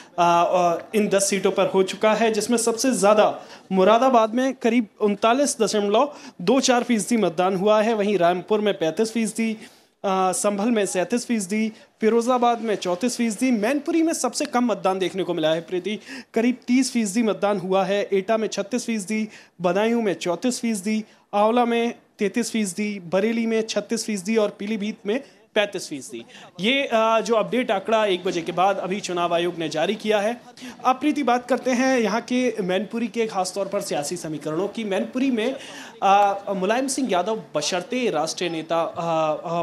इन 10 सीटों पर हो चुका है, जिसमें सबसे ज़्यादा मुरादाबाद में करीब 39.24% मतदान हुआ है। वहीं रामपुर में 35%, संभल में 37%, फिरोजाबाद में 34%, मैनपुरी में सबसे कम मतदान देखने को मिला है प्रीति, करीब 30% मतदान हुआ है। एटा में 36%, बदायूं में 34%, आंवला में 33%, बरेली में 36% और पीलीभीत में 35%। ये जो अपडेट आंकड़ा 1 बजे के बाद अभी चुनाव आयोग ने जारी किया है। अब प्रीति बात करते हैं यहाँ के मैनपुरी के खासतौर पर सियासी समीकरणों की। मैनपुरी में मुलायम सिंह यादव बशर्ते राष्ट्रीय नेता,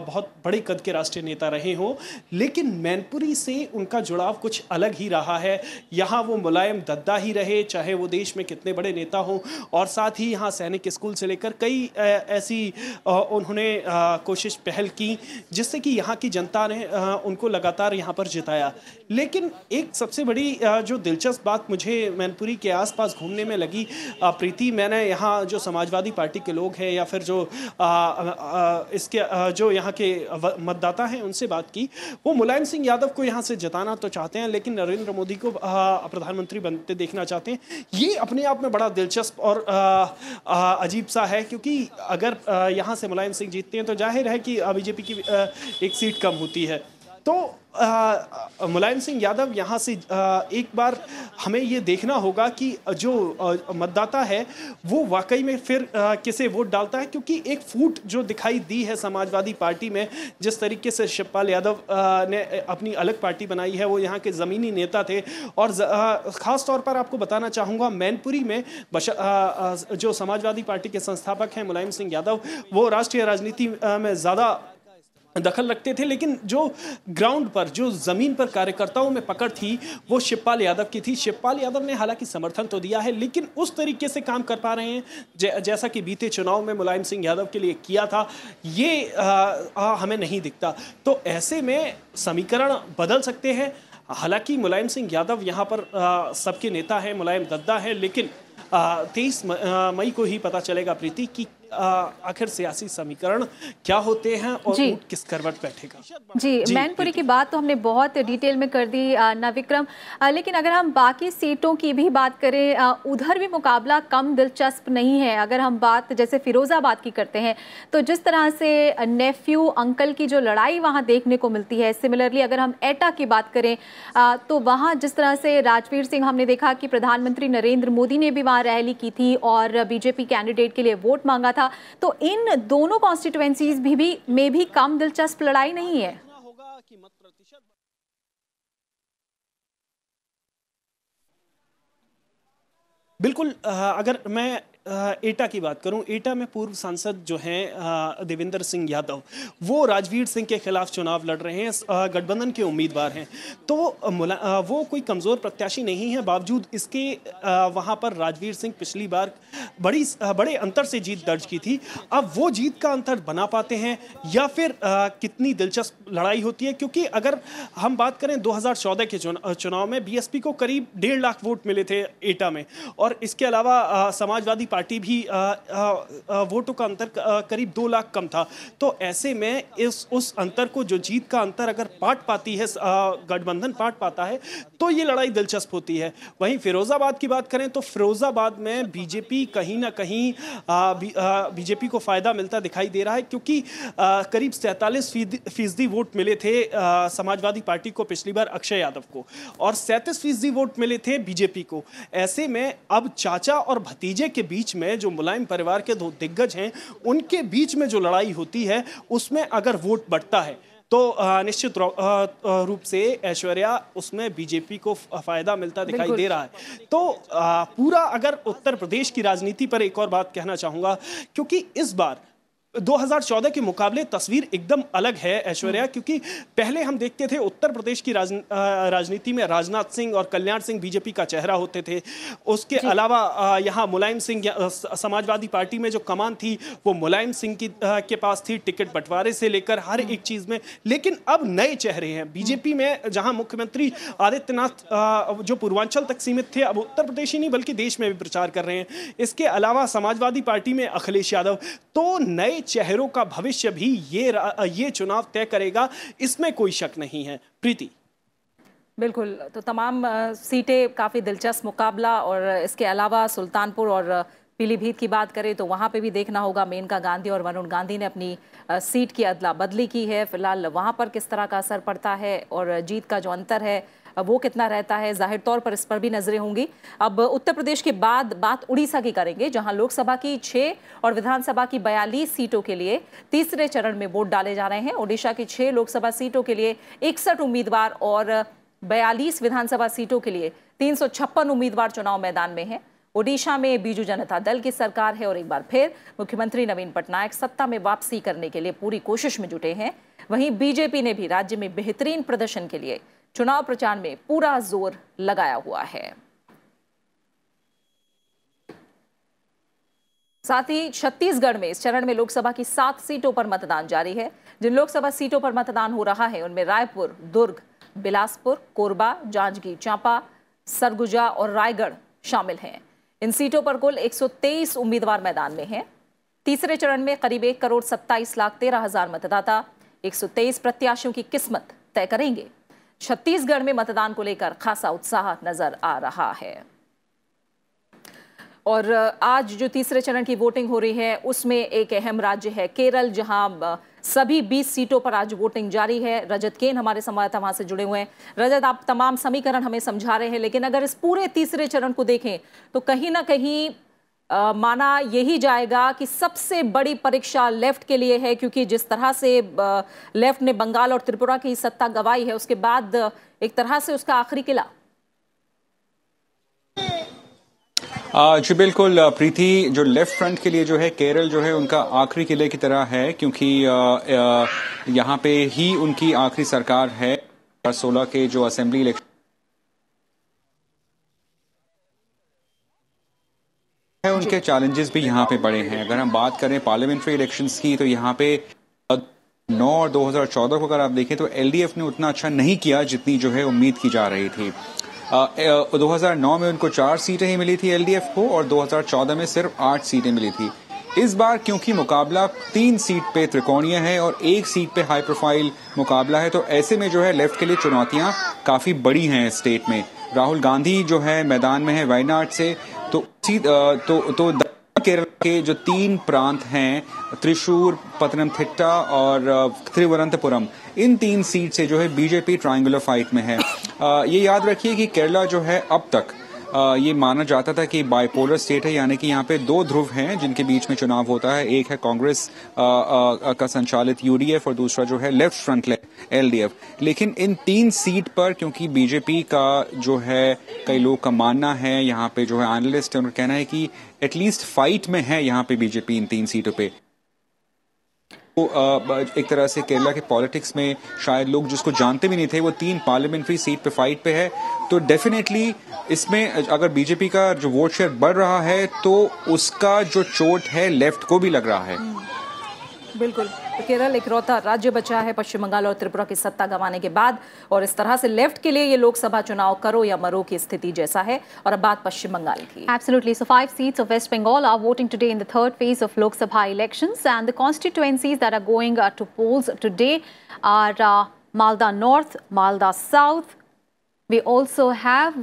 बहुत बड़े कद के राष्ट्रीय नेता रहे हों, लेकिन मैनपुरी से उनका जुड़ाव कुछ अलग ही रहा है। यहाँ वो मुलायम दद्दा ही रहे, चाहे वो देश में कितने बड़े नेता हों, और साथ ही यहाँ सैनिक स्कूल से लेकर कई ऐसी उन्होंने कोशिश पहल की जिससे कि यहाँ की जनता ने उनको लगातार यहाँ पर जिताया। लेकिन एक सबसे बड़ी जो दिलचस्प बात मुझे मैनपुरी के आसपास घूमने में लगी प्रीति, मैंने यहाँ जो समाजवादी पार्टी के लोग हैं या फिर जो इसके जो यहाँ के मतदाता हैं उनसे बात की। वो मुलायम सिंह यादव को यहाँ से जिताना तो चाहते हैं, लेकिन नरेंद्र मोदी को प्रधानमंत्री बनते देखना चाहते हैं। ये अपने आप में बड़ा दिलचस्प और अजीब सा है, क्योंकि अगर यहाँ से मुलायम सिंह जीतते हैं तो जाहिर है कि बीजेपी की एक सीट कम होती है। तो मुलायम सिंह यादव यहाँ से एक बार हमें ये देखना होगा कि जो मतदाता है वो वाकई में फिर किसे वोट डालता है, क्योंकि एक फूट जो दिखाई दी है समाजवादी पार्टी में, जिस तरीके से शिवपाल यादव ने अपनी अलग पार्टी बनाई है, वो यहाँ के ज़मीनी नेता थे। और ख़ास तौर पर आपको बताना चाहूँगा, मैनपुरी में जो समाजवादी पार्टी के संस्थापक हैं मुलायम सिंह यादव, वो राष्ट्रीय राजनीति में ज़्यादा दखल रखते थे, लेकिन जो ग्राउंड पर, जो ज़मीन पर कार्यकर्ताओं में पकड़ थी वो शिवपाल यादव की थी। शिवपाल यादव ने हालांकि समर्थन तो दिया है, लेकिन उस तरीके से काम कर पा रहे हैं जैसा कि बीते चुनाव में मुलायम सिंह यादव के लिए किया था, ये हमें नहीं दिखता। तो ऐसे में समीकरण बदल सकते हैं। हालांकि मुलायम सिंह यादव यहाँ पर सबके नेता हैं, मुलायम दद्दा है, लेकिन 23 मई को ही पता चलेगा प्रीति कि आखिर सियासी समीकरण क्या होते हैं और ऊंट किस करवट बैठेगा। जी, मैनपुरी की बात तो हमने बहुत डिटेल में कर दी नविक्रम, लेकिन अगर हम बाकी सीटों की भी बात करें, उधर भी मुकाबला कम दिलचस्प नहीं है। अगर हम बात जैसे फिरोजाबाद की करते हैं तो जिस तरह से नेफ्यू अंकल की जो लड़ाई वहाँ देखने को मिलती है, सिमिलरली अगर हम एटा की बात करें तो वहाँ जिस तरह से राजवीर सिंह, हमने देखा कि प्रधानमंत्री नरेंद्र मोदी ने भी वहाँ रैली की थी और बीजेपी कैंडिडेट के लिए वोट मांगा था। तो इन दोनों कॉन्स्टिट्यूएंसीज में भी कम दिलचस्प लड़ाई नहीं है। बिल्कुल, अगर मैं एटा की बात करूं, एटा में पूर्व सांसद जो हैं देवेंद्र सिंह यादव, वो राजवीर सिंह के खिलाफ चुनाव लड़ रहे हैं, गठबंधन के उम्मीदवार हैं। तो वो कोई कमज़ोर प्रत्याशी नहीं है, बावजूद इसके वहाँ पर राजवीर सिंह पिछली बार बड़े अंतर से जीत दर्ज की थी। अब वो जीत का अंतर बना पाते हैं या फिर कितनी दिलचस्प लड़ाई होती है, क्योंकि अगर हम बात करें 2014 के चुनाव में बीएसपी को करीब 1.5 लाख वोट मिले थे एटा में, और इसके अलावा समाजवादी पार्टी भी वोटों का अंतर करीब 2 लाख कम था। तो ऐसे में उस अंतर को, जो जीत का अंतर अगर पाट पाती है, गठबंधन पाट पाता है, तो ये लड़ाई दिलचस्प होती है। वहीं फिरोजाबाद की बात करें तो फिरोजाबाद में बीजेपी कहीं ना कहीं बीजेपी को फायदा मिलता दिखाई दे रहा है, क्योंकि करीब 47% वोट मिले थे समाजवादी पार्टी को पिछली बार अक्षय यादव को, और 37% वोट मिले थे बीजेपी को। ऐसे में अब चाचा और भतीजे के बीच में जो मुलायम परिवार के दो दिग्गज हैं उनके बीच में जो लड़ाई होती है उसमें अगर वोट बढ़ता है तो निश्चित रूप से ऐश्वर्या उसमें बीजेपी को फायदा मिलता दिखाई दे रहा है। तो पूरा अगर उत्तर प्रदेश की राजनीति पर एक और बात कहना चाहूंगा, क्योंकि इस बार 2014 के मुकाबले तस्वीर एकदम अलग है ऐश्वर्या, क्योंकि पहले हम देखते थे उत्तर प्रदेश की राजनीति में राजनाथ सिंह और कल्याण सिंह बीजेपी का चेहरा होते थे। उसके अलावा यहाँ मुलायम सिंह समाजवादी पार्टी में जो कमान थी वो मुलायम सिंह के पास थी, टिकट बंटवारे से लेकर हर एक चीज में। लेकिन अब नए चेहरे हैं बीजेपी में, जहां मुख्यमंत्री आदित्यनाथ जो पूर्वांचल तक सीमित थे अब उत्तर प्रदेश ही नहीं बल्कि देश में भी प्रचार कर रहे हैं। इसके अलावा समाजवादी पार्टी में अखिलेश यादव। तो नए चेहरों का भविष्य भी ये चुनाव तय करेगा, इसमें कोई शक नहीं है। प्रीति। बिल्कुल, तो तमाम सीटें काफ़ी दिलचस्प मुकाबला, और इसके अलावा सुल्तानपुर और पीलीभीत की बात करें तो वहाँ पे भी देखना होगा। मेनका गांधी और वरुण गांधी ने अपनी सीट की अदला बदली की है। फिलहाल वहाँ पर किस तरह का असर पड़ता है और जीत का जो अंतर है वो कितना रहता है, जाहिर तौर पर इस पर भी नजरें होंगी। अब उत्तर प्रदेश के बाद बात उड़ीसा की करेंगे, जहां लोकसभा की 6 और विधानसभा की 42 सीटों के लिए तीसरे चरण में वोट डाले जा रहे हैं। ओडिशा की 6 लोकसभा सीटों के लिए 61 उम्मीदवार और 42 विधानसभा सीटों के लिए 356 उम्मीदवार चुनाव मैदान में हैं। ओडिशा में बीजू जनता दल की सरकार है और एक बार फिर मुख्यमंत्री नवीन पटनायक सत्ता में वापसी करने के लिए पूरी कोशिश में जुटे हैं। वहीं बीजेपी ने भी राज्य में बेहतरीन प्रदर्शन के लिए चुनाव प्रचार में पूरा जोर लगाया हुआ है। साथ ही छत्तीसगढ़ में इस चरण में लोकसभा की 7 सीटों पर मतदान जारी है। जिन लोकसभा सीटों पर मतदान हो रहा है उनमें रायपुर, दुर्ग, बिलासपुर, कोरबा, जांजगीर चांपा, सरगुजा और रायगढ़ शामिल हैं। इन सीटों पर कुल 123 उम्मीदवार मैदान में हैं। तीसरे चरण में करीब 1,27,13,000 मतदाता 123 प्रत्याशियों की किस्मत तय करेंगे। छत्तीसगढ़ में मतदान को लेकर खासा उत्साह नजर आ रहा है। और आज जो तीसरे चरण की वोटिंग हो रही है उसमें एक अहम राज्य है केरल, जहां सभी 20 सीटों पर आज वोटिंग जारी है। रजत केन हमारे संवाददाता वहां से जुड़े हुए हैं। रजत, आप तमाम समीकरण हमें समझा रहे हैं, लेकिन अगर इस पूरे तीसरे चरण को देखें तो कहीं ना कहीं माना यही जाएगा कि सबसे बड़ी परीक्षा लेफ्ट के लिए है, क्योंकि जिस तरह से लेफ्ट ने बंगाल और त्रिपुरा की सत्ता गंवाई है उसके बाद एक तरह से उसका आखिरी किला। जी बिल्कुल प्रीति, जो लेफ्ट फ्रंट के लिए जो है केरल जो है उनका आखिरी किले की तरह है, क्योंकि यहाँ पे ही उनकी आखिरी सरकार है। 2016 के जो असेंबली इलेक्शन है उनके चैलेंजेस भी यहाँ पे बड़े हैं। अगर हम बात करें पार्लियामेंट्री इलेक्शंस की तो यहाँ पे 9 और 2014 को अगर आप देखें तो एलडीएफ ने उतना अच्छा नहीं किया जितनी जो है उम्मीद की जा रही थी। 2009 में उनको 4 सीटें ही मिली थी एलडीएफ को और 2014 में सिर्फ 8 सीटें मिली थी। इस बार क्योंकि मुकाबला 3 सीट पे त्रिकोणीय है और 1 सीट पे हाई प्रोफाइल मुकाबला है, तो ऐसे में जो है लेफ्ट के लिए चुनौतियां काफी बड़ी हैं स्टेट में। राहुल गांधी जो है मैदान में है वायनाड से, तो केरल के जो 3 प्रांत हैं त्रिशूर, पतनमथिट्टा और तिरुवनंतपुरम, इन 3 सीट से जो है बीजेपी ट्रायंगुलर फाइट में है। ये याद रखिए कि केरला जो है अब तक ये माना जाता था कि बाइपोलर स्टेट है, यानी कि यहाँ पे 2 ध्रुव हैं जिनके बीच में चुनाव होता है। एक है कांग्रेस का संचालित यूडीएफ और दूसरा जो है लेफ्ट फ्रंट एलडीएफ। लेकिन इन 3 सीट पर क्योंकि बीजेपी का जो है कई लोग का मानना है, यहाँ पे जो है एनालिस्ट है उनका कहना है कि एटलीस्ट फाइट में है यहाँ पे बीजेपी इन 3 सीटों पे। तो एक तरह से केरला के पॉलिटिक्स में शायद लोग जिसको जानते भी नहीं थे वो 3 पार्लियामेंट्री सीट पे फाइट पे है। तो डेफिनेटली इसमें अगर बीजेपी का जो वोट शेयर बढ़ रहा है तो उसका जो चोट है लेफ्ट को भी लग रहा है। बिल्कुल, तो केरल इकलौता राज्य बचा है पश्चिम बंगाल और त्रिपुरा की सत्ता गंवाने के बाद, और इस तरह से लेफ्ट के लिए ये लोकसभा चुनाव करो या मरो की स्थिति जैसा है। और अब बात पश्चिम बंगाल की। Absolutely. So 5 seats of West Bengal are voting today in the third phase of Lok Sabha elections, and the constituencies that are going to polls today are Malda North, Malda South, We also have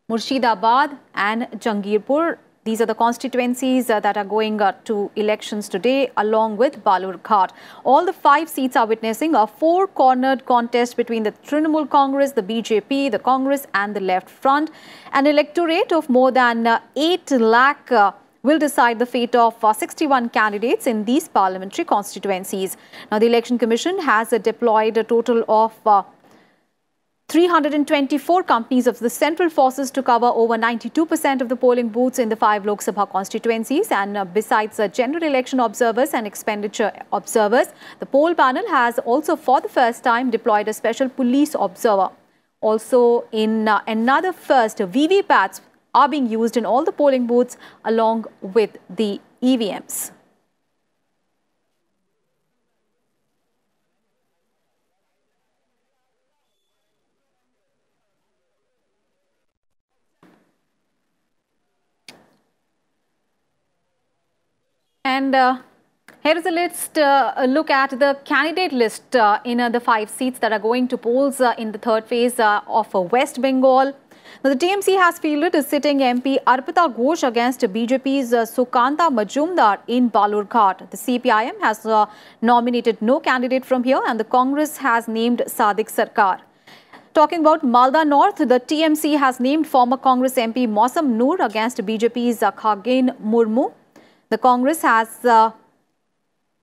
Murshidabad and Jangirpur. These are the constituencies that are going to elections today, along with Balurghat. All the 5 seats are witnessing a 4-cornered contest between the Trinamool Congress, the BJP, the Congress and the Left Front. An electorate of more than 8 lakh will decide the fate of 61 candidates in these parliamentary constituencies. Now, the Election Commission has deployed a total of 324 companies of the central forces to cover over 92% of the polling booths in the 5 Lok Sabha constituencies. And besides general election observers and expenditure observers, the poll panel has also for the first time deployed a special police observer. Also, in another first, VVPATs are being used in all the polling booths along with the EVMs. And here is a list, a look at the candidate list in the 5 seats that are going to polls in the 3rd phase of West Bengal. Now, the TMC has fielded a sitting MP Arpita Ghosh against BJP's Sukanta Majumdar in Balurghat. The CPIM has nominated no candidate from here, and the Congress has named Sadiq Sarkar. Talking about Malda North, the TMC has named former Congress MP Mausam Noor against BJP's Khagin Murmu. The Congress has, the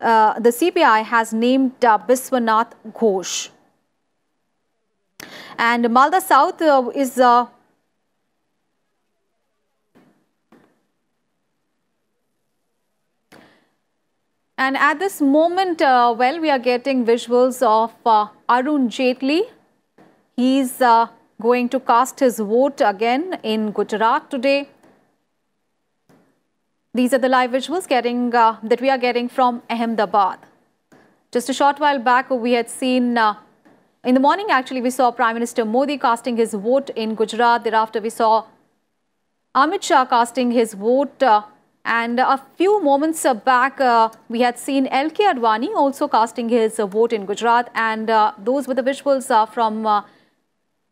CPI has named Biswanath Ghosh. And Malda South is and at this moment, well, we are getting visuals of Arun Jaitley. He's going to cast his vote again in Gujarat today. These are the live visuals that we are getting from Ahmedabad. Just a short while back, we had seen, in the morning actually, we saw Prime Minister Modi casting his vote in Gujarat. Thereafter, we saw Amit Shah casting his vote. And a few moments back, we had seen L.K. Advani also casting his vote in Gujarat. And those were the visuals from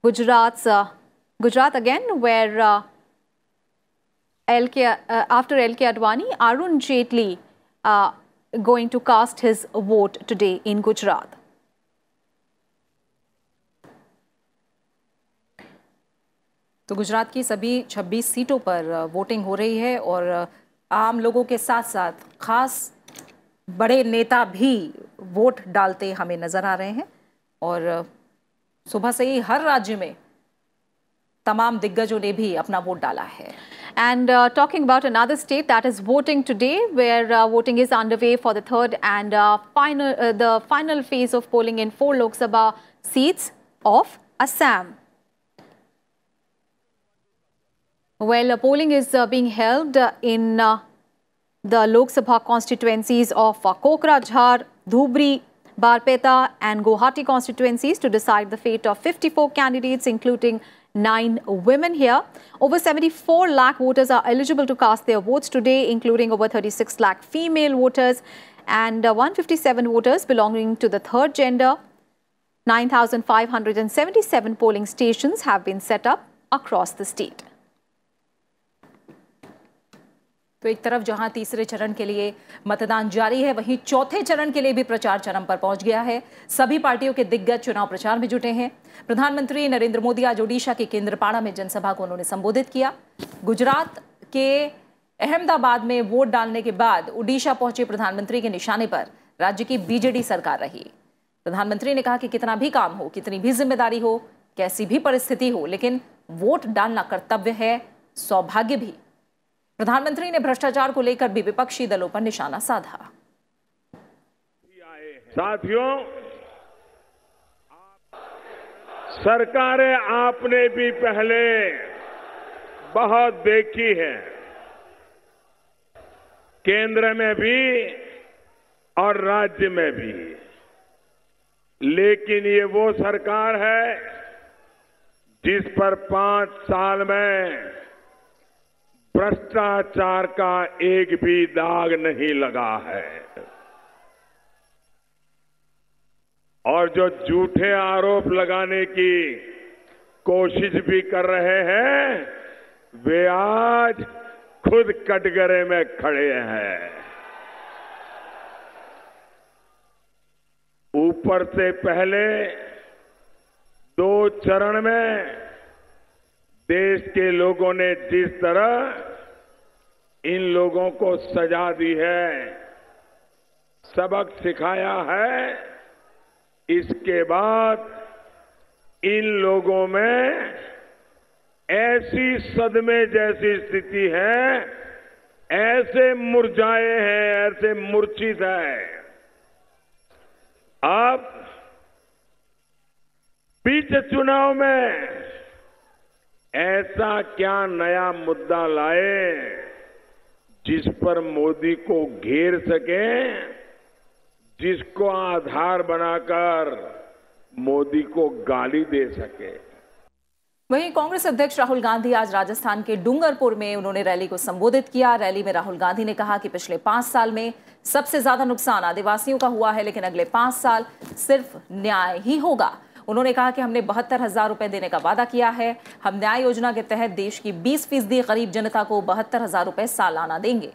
Gujarat again, where after L.K. Advani, Arun Jaitley going to cast his vote today in Gujarat. तो गुजरात की सभी 26 सीटों पर voting हो रही है और आम लोगों के साथ साथ खास बड़े नेता भी वोट डालते हमें नजर आ रहे हैं और सुबह से ही हर राज्य में तमाम दिग्गजों ने भी अपना वोट डाला है. And talking about another state that is voting today, where voting is underway for the 3rd and the final phase of polling in 4 Lok Sabha seats of Assam. Well, polling is being held in the Lok Sabha constituencies of Kokrajhar, Dhubri, Barpeta and Guwahati constituencies to decide the fate of 54 candidates, including 9 women here. Over 74 lakh voters are eligible to cast their votes today, including over 36 lakh female voters and 157 voters belonging to the 3rd gender. 9,577 polling stations have been set up across the state. तो एक तरफ जहां तीसरे चरण के लिए मतदान जारी है, वहीं चौथे चरण के लिए भी प्रचार चरम पर पहुंच गया है. सभी पार्टियों के दिग्गज चुनाव प्रचार में जुटे हैं. प्रधानमंत्री नरेंद्र मोदी आज ओडिशा के केंद्रपाड़ा में जनसभा को उन्होंने संबोधित किया. गुजरात के अहमदाबाद में वोट डालने के बाद ओडिशा पहुंचे प्रधानमंत्री के निशाने पर राज्य की बीजेडी सरकार रही. प्रधानमंत्री ने कहा कि कितना भी काम हो, कितनी भी जिम्मेदारी हो, कैसी भी परिस्थिति हो, लेकिन वोट डालना कर्तव्य है, सौभाग्य भी. प्रधानमंत्री ने भ्रष्टाचार को लेकर भी विपक्षी दलों पर निशाना साधा. साथियों, सरकारें आपने भी पहले बहुत देखी है, केंद्र में भी और राज्य में भी, लेकिन ये वो सरकार है जिस पर 5 साल में भ्रष्टाचार का एक भी दाग नहीं लगा है. और जो झूठे आरोप लगाने की कोशिश भी कर रहे हैं, वे आज खुद कटघरे में खड़े हैं। ऊपर से पहले 2 चरण में देश के लोगों ने जिस तरह इन लोगों को सजा दी है, सबक सिखाया है, इसके बाद इन लोगों में ऐसी सदमे जैसी स्थिति है, ऐसे मुरझाए हैं, ऐसे मूर्छित हैं। अब बीच चुनाव में ऐसा क्या नया मुद्दा लाए जिस पर मोदी को घेर सके, जिसको आधार बनाकर मोदी को गाली दे सके। वहीं कांग्रेस अध्यक्ष राहुल गांधी आज राजस्थान के डूंगरपुर में उन्होंने रैली को संबोधित किया। रैली में राहुल गांधी ने कहा कि पिछले 5 साल में सबसे ज्यादा नुकसान आदिवासियों का हुआ है, लेकिन अगले 5 साल सिर्फ न्याय ही होगा। उन्होंने कहा कि हमने 72,000 रुपए देने का वादा किया है। हम न्याय योजना के तहत देश की 20% गरीब जनता को 72,000 रुपए सालाना देंगे।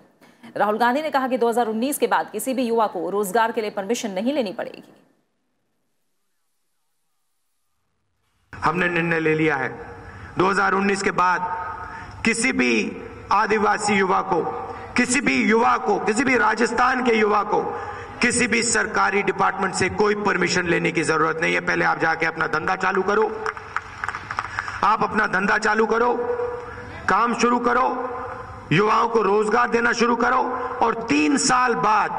राहुल गांधी ने कहा कि 2019 के बाद किसी भी युवा को रोजगार के लिए परमिशन नहीं लेनी पड़ेगी। हमने निर्णय ले लिया है 2019 के बाद किसी भी आदिवासी युवा को, किसी भी राजस्थान के युवा को किसी भी सरकारी डिपार्टमेंट से कोई परमिशन लेने की जरूरत नहीं है। पहले आप जाके अपना धंधा चालू करो, आप अपना धंधा चालू करो, काम शुरू करो, युवाओं को रोजगार देना शुरू करो, और 3 साल बाद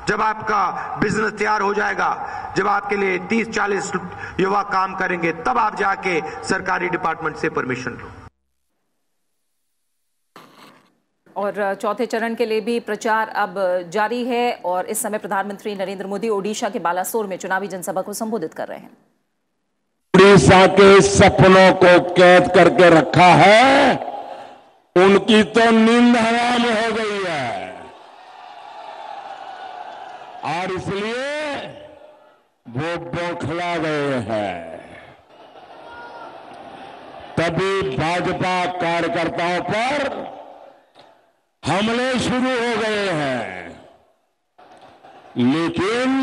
जब आपका बिजनेस तैयार हो जाएगा, जब आपके लिए 30-40 युवा काम करेंगे, तब आप जाके सरकारी डिपार्टमेंट से परमिशन लो। और चौथे चरण के लिए भी प्रचार अब जारी है और इस समय प्रधानमंत्री नरेंद्र मोदी ओडिशा के बालासोर में चुनावी जनसभा को संबोधित कर रहे हैं। ओडिशा के सपनों को कैद करके रखा है, उनकी तो नींद हराम हो गई है, और इसलिए वो बौखला गए हैं। तभी भाजपा कार्यकर्ताओं पर हमले शुरू हो गए हैं, लेकिन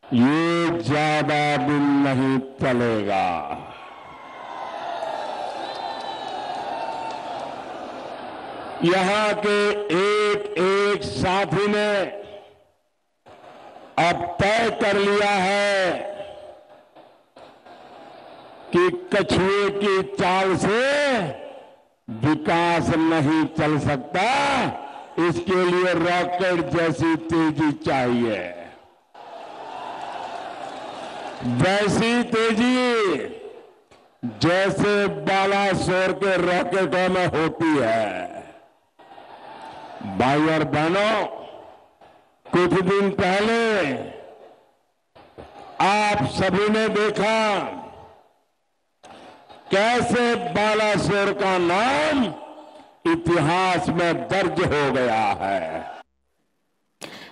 ये ज्यादा दिन नहीं चलेगा। यहां के एक साथी ने अब तय कर लिया है कि कछुए की चाल से विकास नहीं चल सकता, इसके लिए रॉकेट जैसी तेजी चाहिए। वैसी तेजी जैसे बालासोर के रॉकेटों में होती है। भाई और बहनों, कुछ दिन पहले आप सभी ने देखा कैसे बालासोर का नाम इतिहास में दर्ज हो गया है।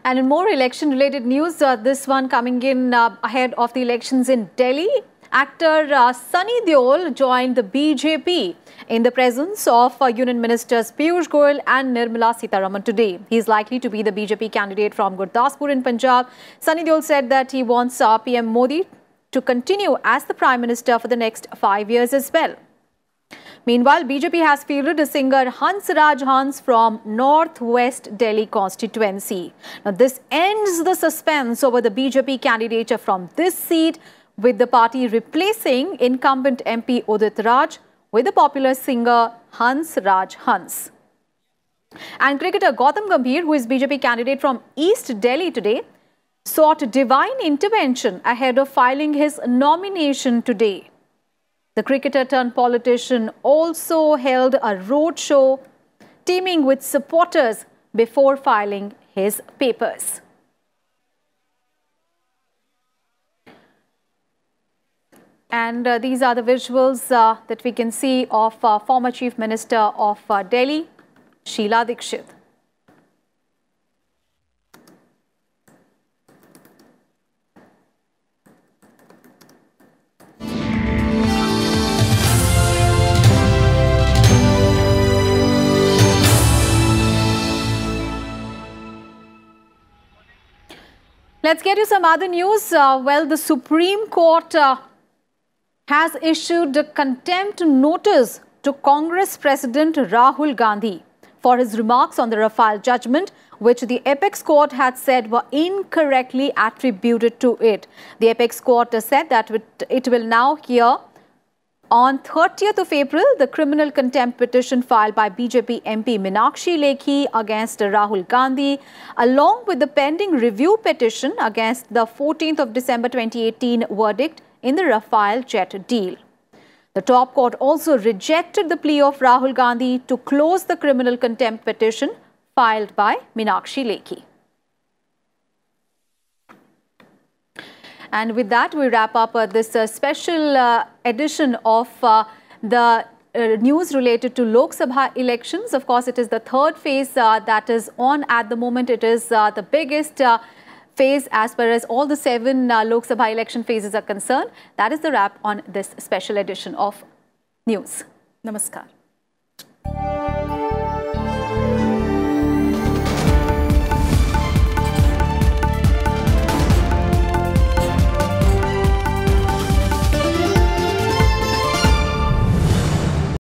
And in more election-related news, this one coming in ahead of the elections in Delhi, actor Sunny Deol joined the BJP in the presence of Union Ministers Piyush Goyal and Nirmala Sitharaman today. He is likely to be the BJP candidate from Gurdaspur in Punjab. Sunny Deol said that he wants PM Modi to continue as the Prime Minister for the next 5 years as well. Meanwhile, BJP has fielded a singer Hans Raj Hans from Northwest Delhi constituency. Now, this ends the suspense over the BJP candidature from this seat, with the party replacing incumbent MP Udit Raj with the popular singer Hans Raj Hans. And cricketer Gautam Gambhir, who is BJP candidate from East Delhi today, sought divine intervention ahead of filing his nomination today. The cricketer turned politician also held a road show teeming with supporters before filing his papers. And these are the visuals that we can see of former Chief Minister of Delhi, Sheila Dikshit. Let's get you some other news. Well, the Supreme Court has issued a contempt notice to Congress President Rahul Gandhi for his remarks on the Rafale judgment, which the Apex Court had said were incorrectly attributed to it. The Apex Court said that it will now hear on 30th of April the criminal contempt petition filed by BJP MP Meenakshi Lekhi against Rahul Gandhi, along with the pending review petition against the 14th of December 2018 verdict in the Rafale jet deal. The top court also rejected the plea of Rahul Gandhi to close the criminal contempt petition filed by Meenakshi Lekhi. And with that, we wrap up this special edition of the news related to Lok Sabha elections. Of course, it is the third phase that is on at the moment. It is the biggest phase as far as all the 7 Lok Sabha election phases are concerned. That is the wrap on this special edition of news. Namaskar.